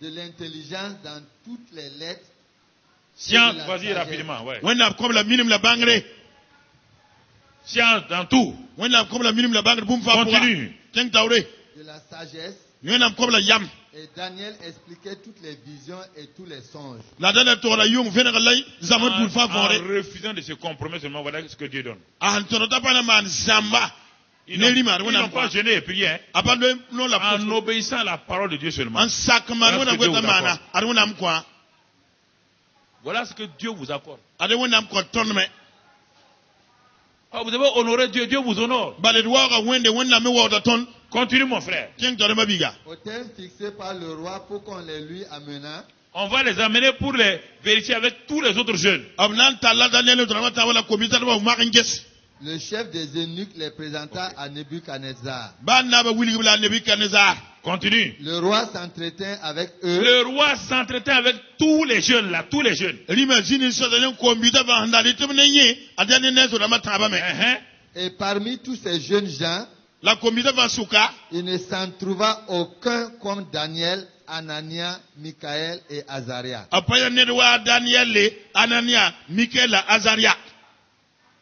de l'intelligence dans toutes les lettres. Science, vas-y rapidement, ouais. Science dans tout. Continue. De la sagesse. Et Daniel expliquait toutes les visions et tous les songes. En refusant de se compromettre seulement, voilà ce que Dieu donne. Ils n'ont pas gêné et prié, hein? En obéissant à la parole de Dieu seulement. Voilà ce que Dieu vous accorde. Vous devez honorer Dieu, Dieu vous honore. Continue mon frère. Au thème fixé par le roi pour qu'on les lui amenât. On va les amener pour les vérifier avec tous les autres jeunes. Le chef des eunuques les présenta à Nebuchadnezzar. Continue. Le roi s'entretint avec eux. Le roi s'entretint avec tous les jeunes là, tous les jeunes. Et parmi tous ces jeunes gens, il ne s'en trouva aucun comme Daniel, Anania, Michaël et Azaria.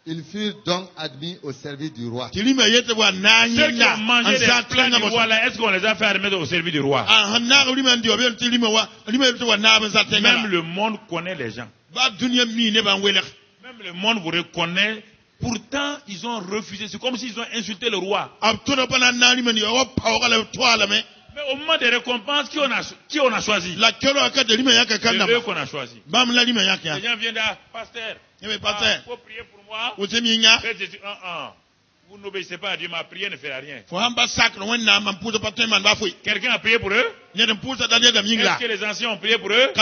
Ils furent donc admis au service du roi. Ceux qui ont mangé les plats du roi là, est-ce qu'on les a fait admettre au service du roi? Même le monde connaît les gens. Même le monde vous reconnaît. Pourtant, ils ont refusé. C'est comme s'ils ont insulté le roi. Mais au moment des récompenses, qui on a choisi? C'est eux qu'on a choisi. Les gens viennent là, pasteur. Il faut prier pour moi. Vous n'obéissez pas à Dieu, ma prière ne fait rien. Quelqu'un a prié pour eux? Est-ce que les anciens ont prié pour eux?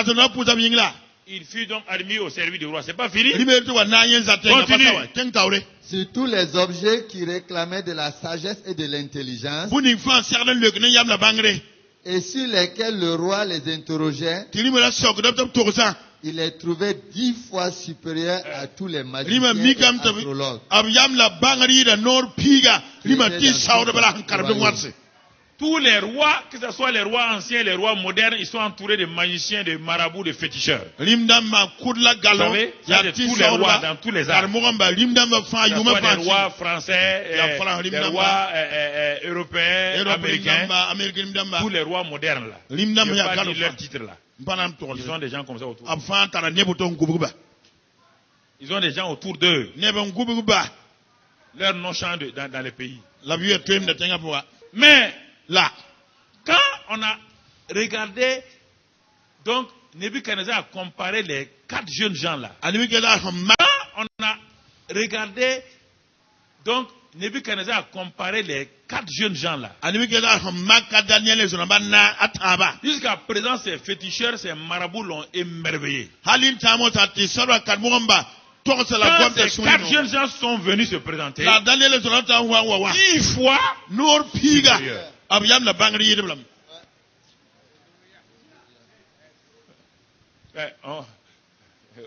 Il fut donc admis au service du roi. C'est pas fini? Continue. Sur tous les objets qui réclamaient de la sagesse et de l'intelligence, et sur lesquels le roi les interrogeait, il les trouvait 10 fois supérieurs à tous les magiciens et astrologues. Tous les rois, que ce soit les rois anciens, les rois modernes, ils sont entourés de magiciens, de marabouts, de féticheurs. Vous savez, il y a tous les rois dans tous les arts. Que ce soit les rois français, les rois européens, américains, tous les rois modernes là. Je ne vais pas dire leur titre là. Ils ont des gens comme ça autour. Ils ont des gens autour d'eux. Leur nom change dans les pays. Mais là, quand on a regardé, donc Nebuchadnezzar a comparé les 4 jeunes gens là. Quand on a regardé, donc Nebuchadnezzar a comparé les 4 jeunes gens là. Jusqu'à présent, ces féticheurs, ces marabouts l'ont émerveillé. Quand ces 4 jeunes gens sont venus se présenter, 10 fois supérieur.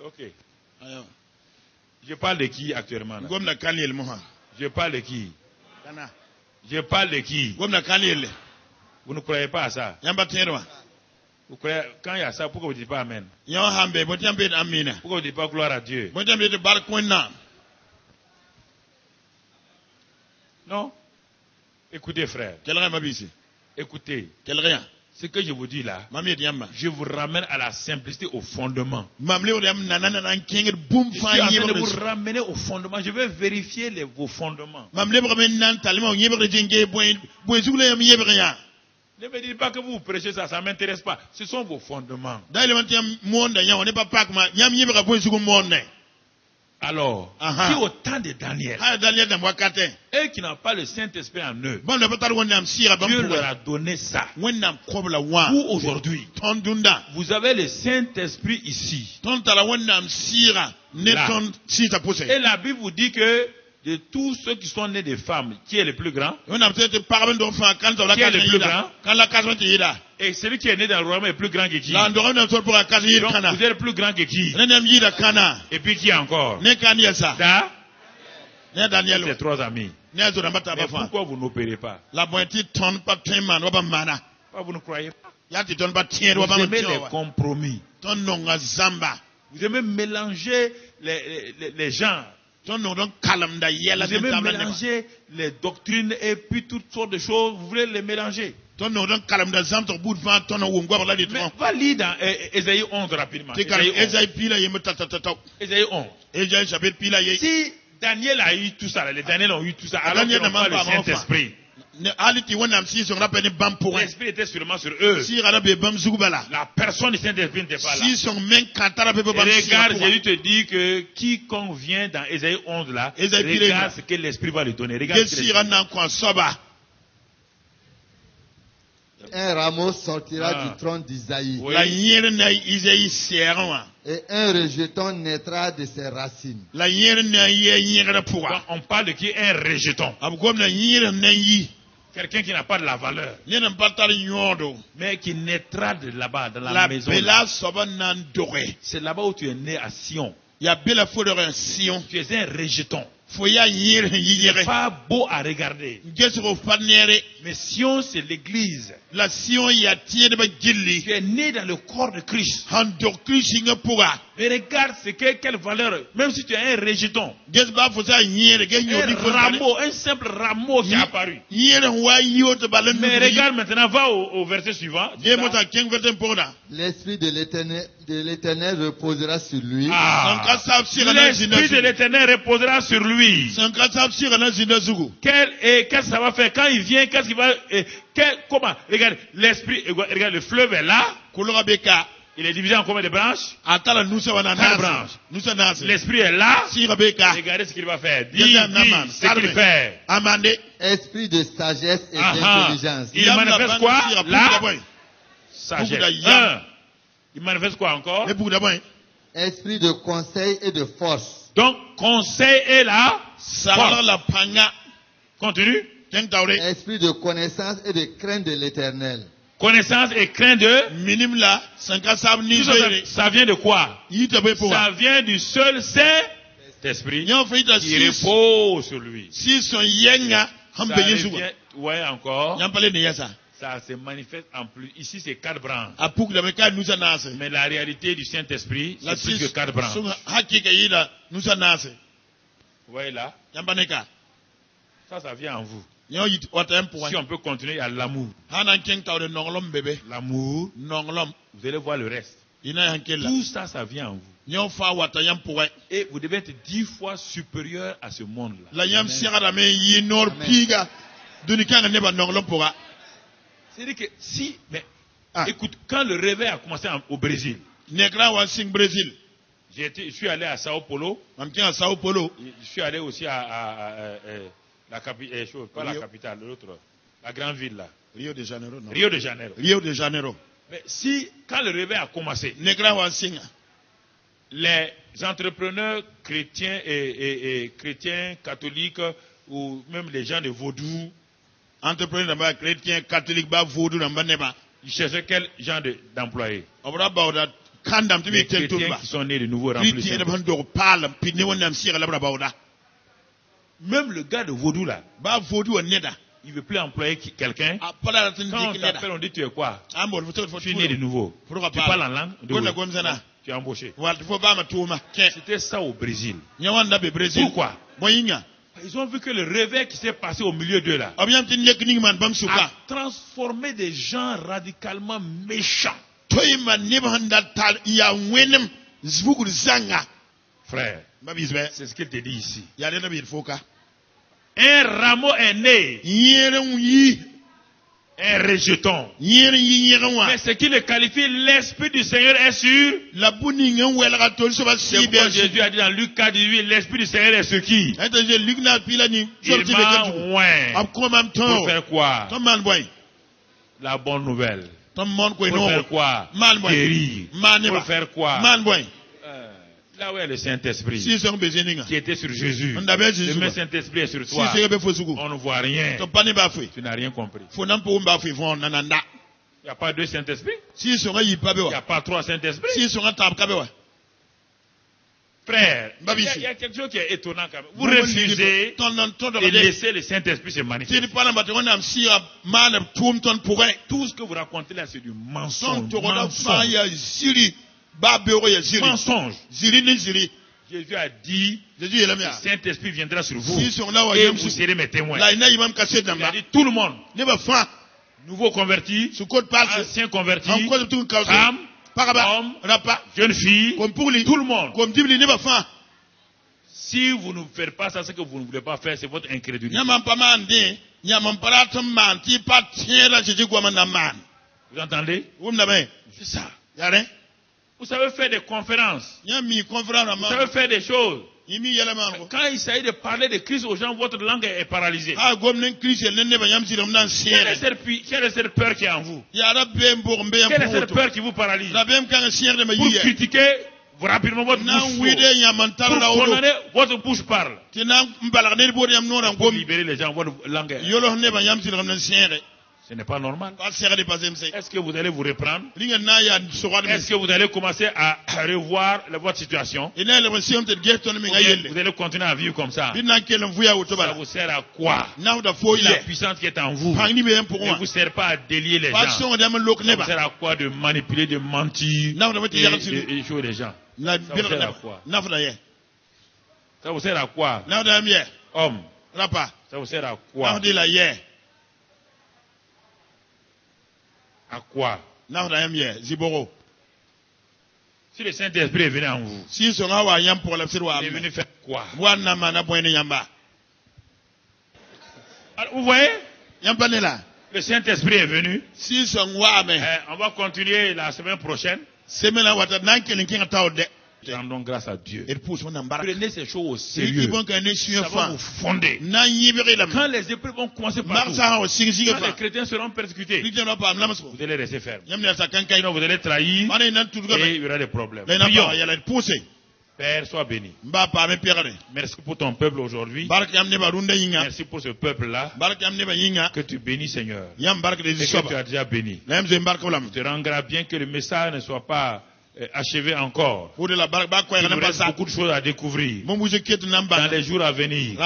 Ok. Je parle de qui actuellement là? Je parle de qui? Je parle de qui? Vous ne croyez pas à ça? Vous croyez, quand il y a ça, pourquoi vous ne dites pas Amen? Pourquoi vous ne dites pas gloire à Dieu? Non? Écoutez frère. Écoutez. Ce que je vous dis là, je vous ramène à la simplicité, au fondement. Je suis en train de vous ramener au fondement. Je vais vérifier vos fondements. Ne me dites pas que vous prêchez ça, ça ne m'intéresse pas. Ce sont vos fondements. Alors, si au temps de Daniel, eux qui n'ont pas le Saint-Esprit en eux, Dieu leur a donné ça. Vous, aujourd'hui, vous avez le Saint-Esprit ici. Là. Et la Bible vous dit que de tous ceux qui sont nés de femmes, qui est le plus grand? Qui est le plus grand? Et celui qui est né dans le royaume est plus grand que qui? Donc, vous êtes plus grand que qui? Et puis qui encore? C'est 3 amis. Mais pourquoi vous n'opérez pas? Pourquoi vous ne croyez pas? Vous aimez les compromis. Vous aimez mélanger les gens. Vous aimez mélanger les doctrines et puis toutes sortes de choses. Vous voulez les mélanger. Mais va lire dans Ésaïe 11 rapidement. Ésaïe 11. Si Daniel a eu tout ça, les Daniel ont eu tout ça, alors qu'ils n'ont pas le Saint-Esprit. L'Esprit était sûrement sur eux. La personne du Saint-Esprit n'était pas là. Et regarde, Jésus te dit que quiconque vient dans Ésaïe 11 là, regarde ce que l'Esprit va lui donner. Regarde un rameau sortira du trône d'Isaïe. Et un rejeton naîtra de ses racines. Quand on parle de qui? Un rejeton. Quelqu'un qui n'a pas de la valeur. Mais qui naîtra de là-bas, dans la maison. C'est là-bas où tu es né à Sion. Tu es un rejeton. C'est pas beau à regarder. Mais Sion, c'est l'église. Tu es né dans le corps de Christ. Mais regarde quelle valeur. Même si tu es un rejeton. Un rameau, un simple rameau qui est apparu. Mais regarde maintenant, va au verset suivant. L'Esprit de l'Éternel reposera sur lui. L'Esprit de l'Éternel reposera sur lui. Qu'est-ce que ça va faire quand il vient? Qu'est-ce qu'il va? Comment? Regarde, l'Esprit, regarde, le fleuve est là. Il est divisé en combien de branches? 4 branches. L'Esprit est là. Regardez ce qu'il va faire. Dis ce qu'il fait. Esprit de sagesse et d'intelligence. Il manifeste quoi? La sagesse. Il manifeste quoi encore? Esprit de conseil et de force. Donc, conseil et la force. Continue. Esprit de connaissance et de crainte de l'Éternel. Connaissance et crainte de... Ça vient de quoi? Ça vient du seul Saint-Esprit qui repose sur lui. Ouais, encore. Ça se manifeste en plus. Ici, c'est 4 branches. Mais la réalité du Saint-Esprit, c'est plus que 4 branches. Vous voyez là? Ça vient en vous. Si on peut continuer, il y a l'amour. L'amour, vous allez voir le reste. Tout ça, ça vient en vous. Et vous devez être 10 fois supérieur à ce monde-là. C'est-à-dire que si, mais écoute, quand le réveil a commencé au Brésil, je suis allé à Sao Paulo. Je suis allé aussi à la capitale, pas la capitale, l'autre, la grande ville là. Rio de Janeiro. Non. Rio de Janeiro. Rio de Janeiro. Mais si, quand le réveil a commencé, les entrepreneurs chrétiens et chrétiens catholiques ou même les gens de vaudou, entrepreneurs chrétiens catholiques, vaudou, ils cherchaient quel genre d'employés? Les chrétiens qui sont nés de nouveau remplis. Même le gars de vaudou là, il ne veut plus employer quelqu'un. Quand on t'appelle, on dit tu es quoi? Tu es né de nouveau. Tu parles en langue? Tu es embauché. C'était ça au Brésil. Pourquoi? Ils ont vu que le réveil qui s'est passé au milieu d'eux là a transformé des gens radicalement méchants. Frère, c'est ce qu'il te dit ici. Un rameau est né, un rejeton. Mais ce qui le qualifie, l'Esprit du Seigneur est sur. C'est pourquoi Jésus a dit dans Luc 4:18, l'Esprit du Seigneur est sur qui? Il m'a oint. Pour faire quoi? La bonne nouvelle. Pour faire quoi? Guérir. Pour faire quoi? Là où est le Saint-Esprit qui était sur Jésus, le même Saint-Esprit est sur toi. On ne voit rien. Tu n'as rien compris. Il n'y a pas deux Saint-Esprits. Il n'y a pas trois Saint-Esprits. Frère, il y a quelque chose qui est étonnant quand même. Vous refusez de laisser le Saint-Esprit se manifester. Tout ce que vous racontez là, c'est du mensonge. Mensonge. Jésus a dit, le Saint-Esprit viendra sur vous et vous serez mes témoins. Il a dit tout le monde, nouveau converti, ancien converti, femme, homme, jeune fille, tout le monde. Si vous ne faites pas ça, ce que vous ne voulez pas faire, c'est votre incrédulité. Vous entendez? C'est ça. Vous savez faire des conférences. Vous savez faire des choses. Quand il s'agit de parler de Christ aux gens, votre langue est paralysée. Quelle est cette peur qui est en vous? Quelle est cette peur qui vous paralyse? Pour critiquer rapidement votre bouche. Pour condamner, votre bouche parle. Pour libérer les gens, votre langue est... Ce n'est pas normal. Est-ce que vous allez vous reprendre? Est-ce que vous allez commencer à revoir votre situation? Ou bien vous allez continuer à vivre comme ça? Ça vous sert à quoi? La puissance qui est en vous ne vous sert pas à délier les gens. Ça vous sert à quoi de manipuler, de mentir et jouer les gens? Ça vous sert à quoi? Ça vous sert à quoi? Homme. Ça vous sert à quoi? À quoi? Si le Saint-Esprit est venu en vous, il est venu faire quoi? Alors, vous voyez? Le Saint-Esprit est venu. On va continuer la semaine prochaine. Rendons grâce à Dieu. Prenez ces choses au sérieux. Ça va vous fonder. Quand les épreuves vont commencer partout, quand les chrétiens seront persécutés, vous allez rester ferme. Sinon vous allez trahir et il y aura des problèmes. Prions. Père, sois béni. Merci pour ton peuple aujourd'hui. Merci pour ce peuple-là. Que tu bénis, Seigneur. Et que tu as déjà béni. Je te rends grâce bien que le message ne soit pas achevé encore. Il nous reste beaucoup de choses à découvrir dans les jours à venir.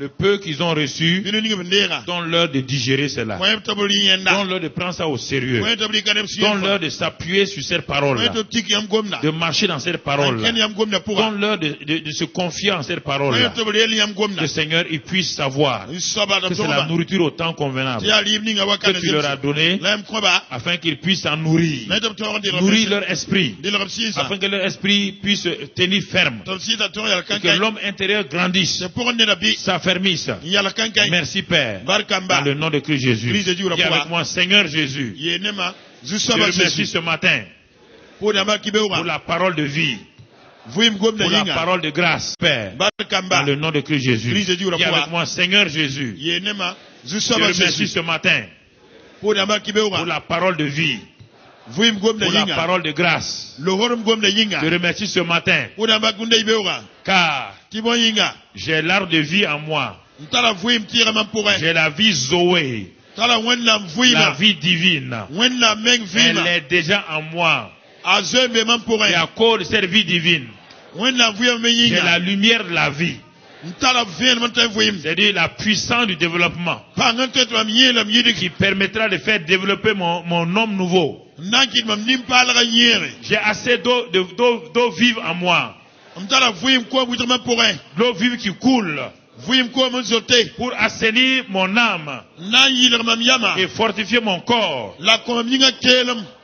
Le peu qu'ils ont reçu, donne-leur de digérer cela. Donne-leur de prendre ça au sérieux. Donne-leur de s'appuyer sur cette parole-là. De marcher dans cette parole-là. Donne-leur de se confier en cette parole-là. Que le Seigneur il puisse savoir que c'est la nourriture au temps convenable que tu leur as donné afin qu'ils puissent en nourrir. Nourrir leur esprit afin que leur esprit puisse tenir ferme. Et que l'homme intérieur grandisse, s'affermisse. Merci Père. Dans le nom de Christ Jésus. Dis avec moi, Seigneur Jésus. Je te remercie ce matin pour la parole de vie. Pour la parole de grâce, Père. Dans le nom de Christ Jésus. Dis avec moi, Seigneur Jésus. Je te remercie ce matin pour la parole de vie. Pour la parole de grâce. Je te remercie ce matin car j'ai l'arbre de vie en moi. J'ai la vie Zoé. La vie divine. Elle est déjà en moi. Et à cause de cette vie divine, j'ai la lumière de la vie. C'est-à-dire la puissance du développement qui permettra de faire développer mon homme nouveau. J'ai assez d'eau vive en moi. L'eau vive qui coule pour assainir mon âme et fortifier mon corps,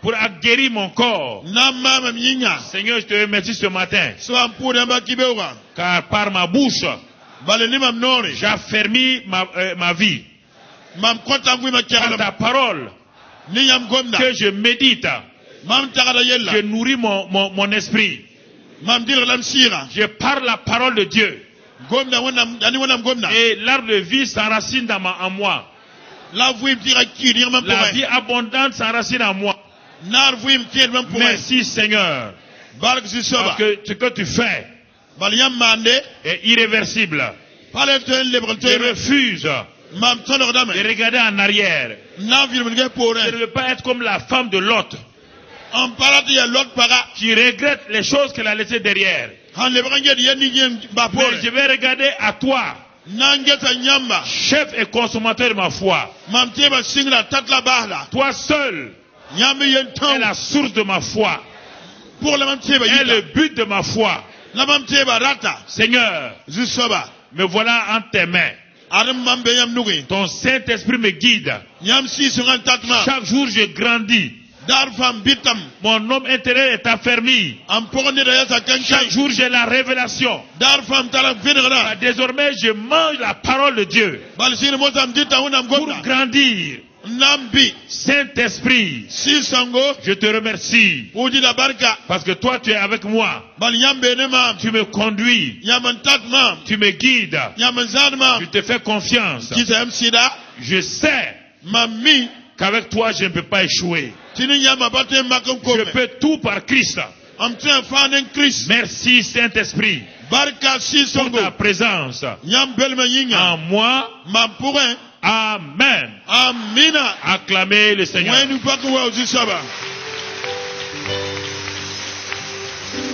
pour guérir mon corps. Seigneur, je te remercie ce matin car par ma bouche j'affermis ma vie. Par ta parole que je médite, je nourris mon esprit. Je parle la parole de Dieu. Et l'arbre de vie s'enracine en moi. La vie abondante s'enracine en moi. Merci Seigneur. Parce que ce que tu fais est irréversible. Je refuse de regarder en arrière. Je ne veux pas être comme la femme de Lot qui regrette les choses qu'elle a laissées derrière. Mais je vais regarder à toi, chef et consommateur de ma foi. Toi seul est la source de ma foi, est le but de ma foi. Seigneur, me voilà en tes mains. Ton Saint-Esprit me guide. Chaque jour je grandis. Mon homme intérieur est affermi. Chaque jour j'ai la révélation. Désormais je mange la parole de Dieu pour grandir. Saint-Esprit, je te remercie parce que toi tu es avec moi. Tu me conduis, tu me guides, je te fais confiance. Je sais qu'avec toi je ne peux pas échouer. Je peux tout par Christ. Merci Saint-Esprit pour ta présence en moi. Amen. Acclamez le Seigneur.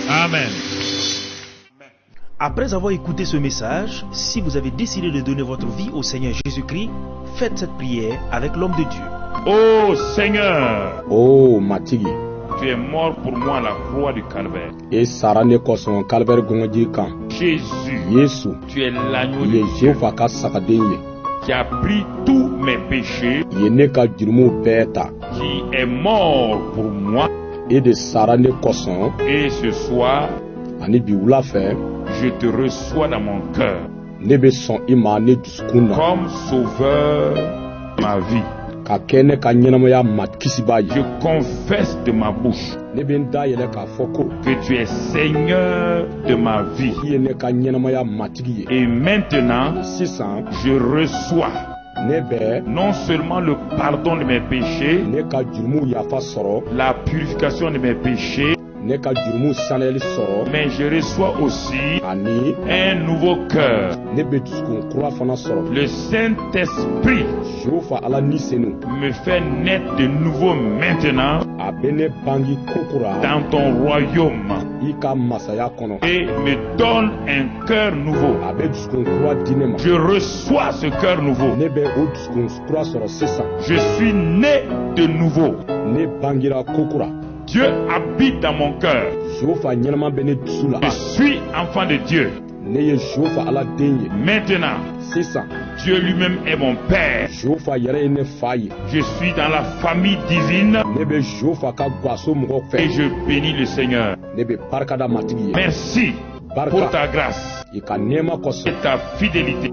Amen. Après avoir écouté ce message, si vous avez décidé de donner votre vie au Seigneur Jésus-Christ, faites cette prière avec l'homme de Dieu. Oh Seigneur, oh Matigi, tu es mort pour moi à la croix du Calvaire. Et Sarane Koson Calvaire Gongadika. Jésus, tu es l'agneau de Dieu qui a pris tous mes péchés, qui est mort pour moi. Et de Sarane Koson. Et ce soir, je te reçois dans mon cœur comme sauveur de ma vie. Je confesse de ma bouche que tu es Seigneur de ma vie. Et maintenant, je reçois non seulement le pardon de mes péchés, la purification de mes péchés, mais je reçois aussi un nouveau cœur. Le Saint-Esprit me fait naître de nouveau maintenant dans ton royaume. et me donne un cœur nouveau. Je reçois ce cœur nouveau. Je suis né de nouveau. Dieu habite dans mon cœur. Je suis enfant de Dieu. Maintenant, Dieu lui-même est mon Père. Je suis dans la famille divine et je bénis le Seigneur. Merci pour ta grâce et ta fidélité.